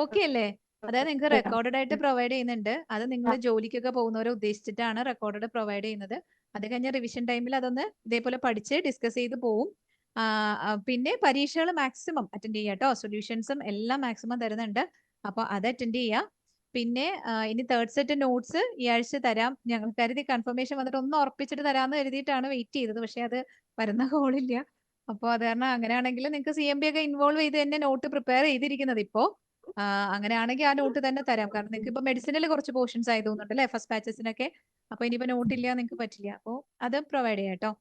ഓക്കെ അല്ലേ? അതായത് നിങ്ങൾക്ക് റെക്കോർഡഡ് ആയിട്ട് പ്രൊവൈഡ് ചെയ്യുന്നുണ്ട്. അത് നിങ്ങൾ ജോലിക്കൊക്കെ പോകുന്നവരെ ഉദ്ദേശിച്ചിട്ടാണ് റെക്കോർഡഡ് പ്രൊവൈഡ് ചെയ്യുന്നത്. അത് കഴിഞ്ഞ റിവിഷൻ ടൈമിൽ അതൊന്ന് ഇതേപോലെ പഠിച്ച് ഡിസ്കസ് ചെയ്ത് പോവും. പിന്നെ പരീക്ഷകൾ മാക്സിമം അറ്റൻഡ് ചെയ്യുക കേട്ടോ. സൊല്യൂഷൻസും എല്ലാം മാക്സിമം തരുന്നുണ്ട്. അപ്പൊ അത് അറ്റൻഡ് ചെയ്യുക. പിന്നെ ഇനി തേർഡ് സെറ്റ് നോട്ട്സ് ഈ ആഴ്ച തരാം. ഞങ്ങൾ കരുതി കൺഫർമേഷൻ വന്നിട്ട് ഒന്ന് ഉറപ്പിച്ചിട്ട് തരാമെന്ന് കരുതിയിട്ടാണ് വെയിറ്റ് ചെയ്തത്. പക്ഷെ അത് വരുന്ന കോളില്ല. അപ്പോൾ അത് കാരണം അങ്ങനെയാണെങ്കിൽ നിങ്ങൾക്ക് CMB ഒക്കെ ഇൻവോൾവ് ചെയ്ത് തന്നെ നോട്ട് പ്രിപ്പയർ ചെയ്തിരിക്കുന്നത് ഇപ്പോ. അങ്ങനെയാണെങ്കിൽ ആ നോട്ട് തന്നെ തരാം. കാരണം നിങ്ങൾക്ക് ഇപ്പൊ മെഡിസിനിൽ കുറച്ച് പോർഷൻസ് ആയി തോന്നുന്നുണ്ടല്ലേ, ഫസ്റ്റ് ബാച്ചസിനൊക്കെ. അപ്പൊ ഇനിയിപ്പോ നോട്ട് ഇല്ല നിങ്ങൾക്ക് പറ്റില്ല. അപ്പോൾ അത് പ്രൊവൈഡ് ചെയ്യാം കേട്ടോ.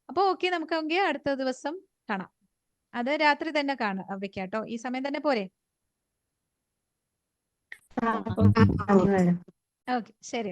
അപ്പോൾ ഓക്കെ, നമുക്കെങ്കിൽ അടുത്ത ദിവസം കാണാം. അത് രാത്രി തന്നെ വെക്കാം കേട്ടോ. ഈ സമയം തന്നെ പോരെ? ഓക്കെ, ശരി.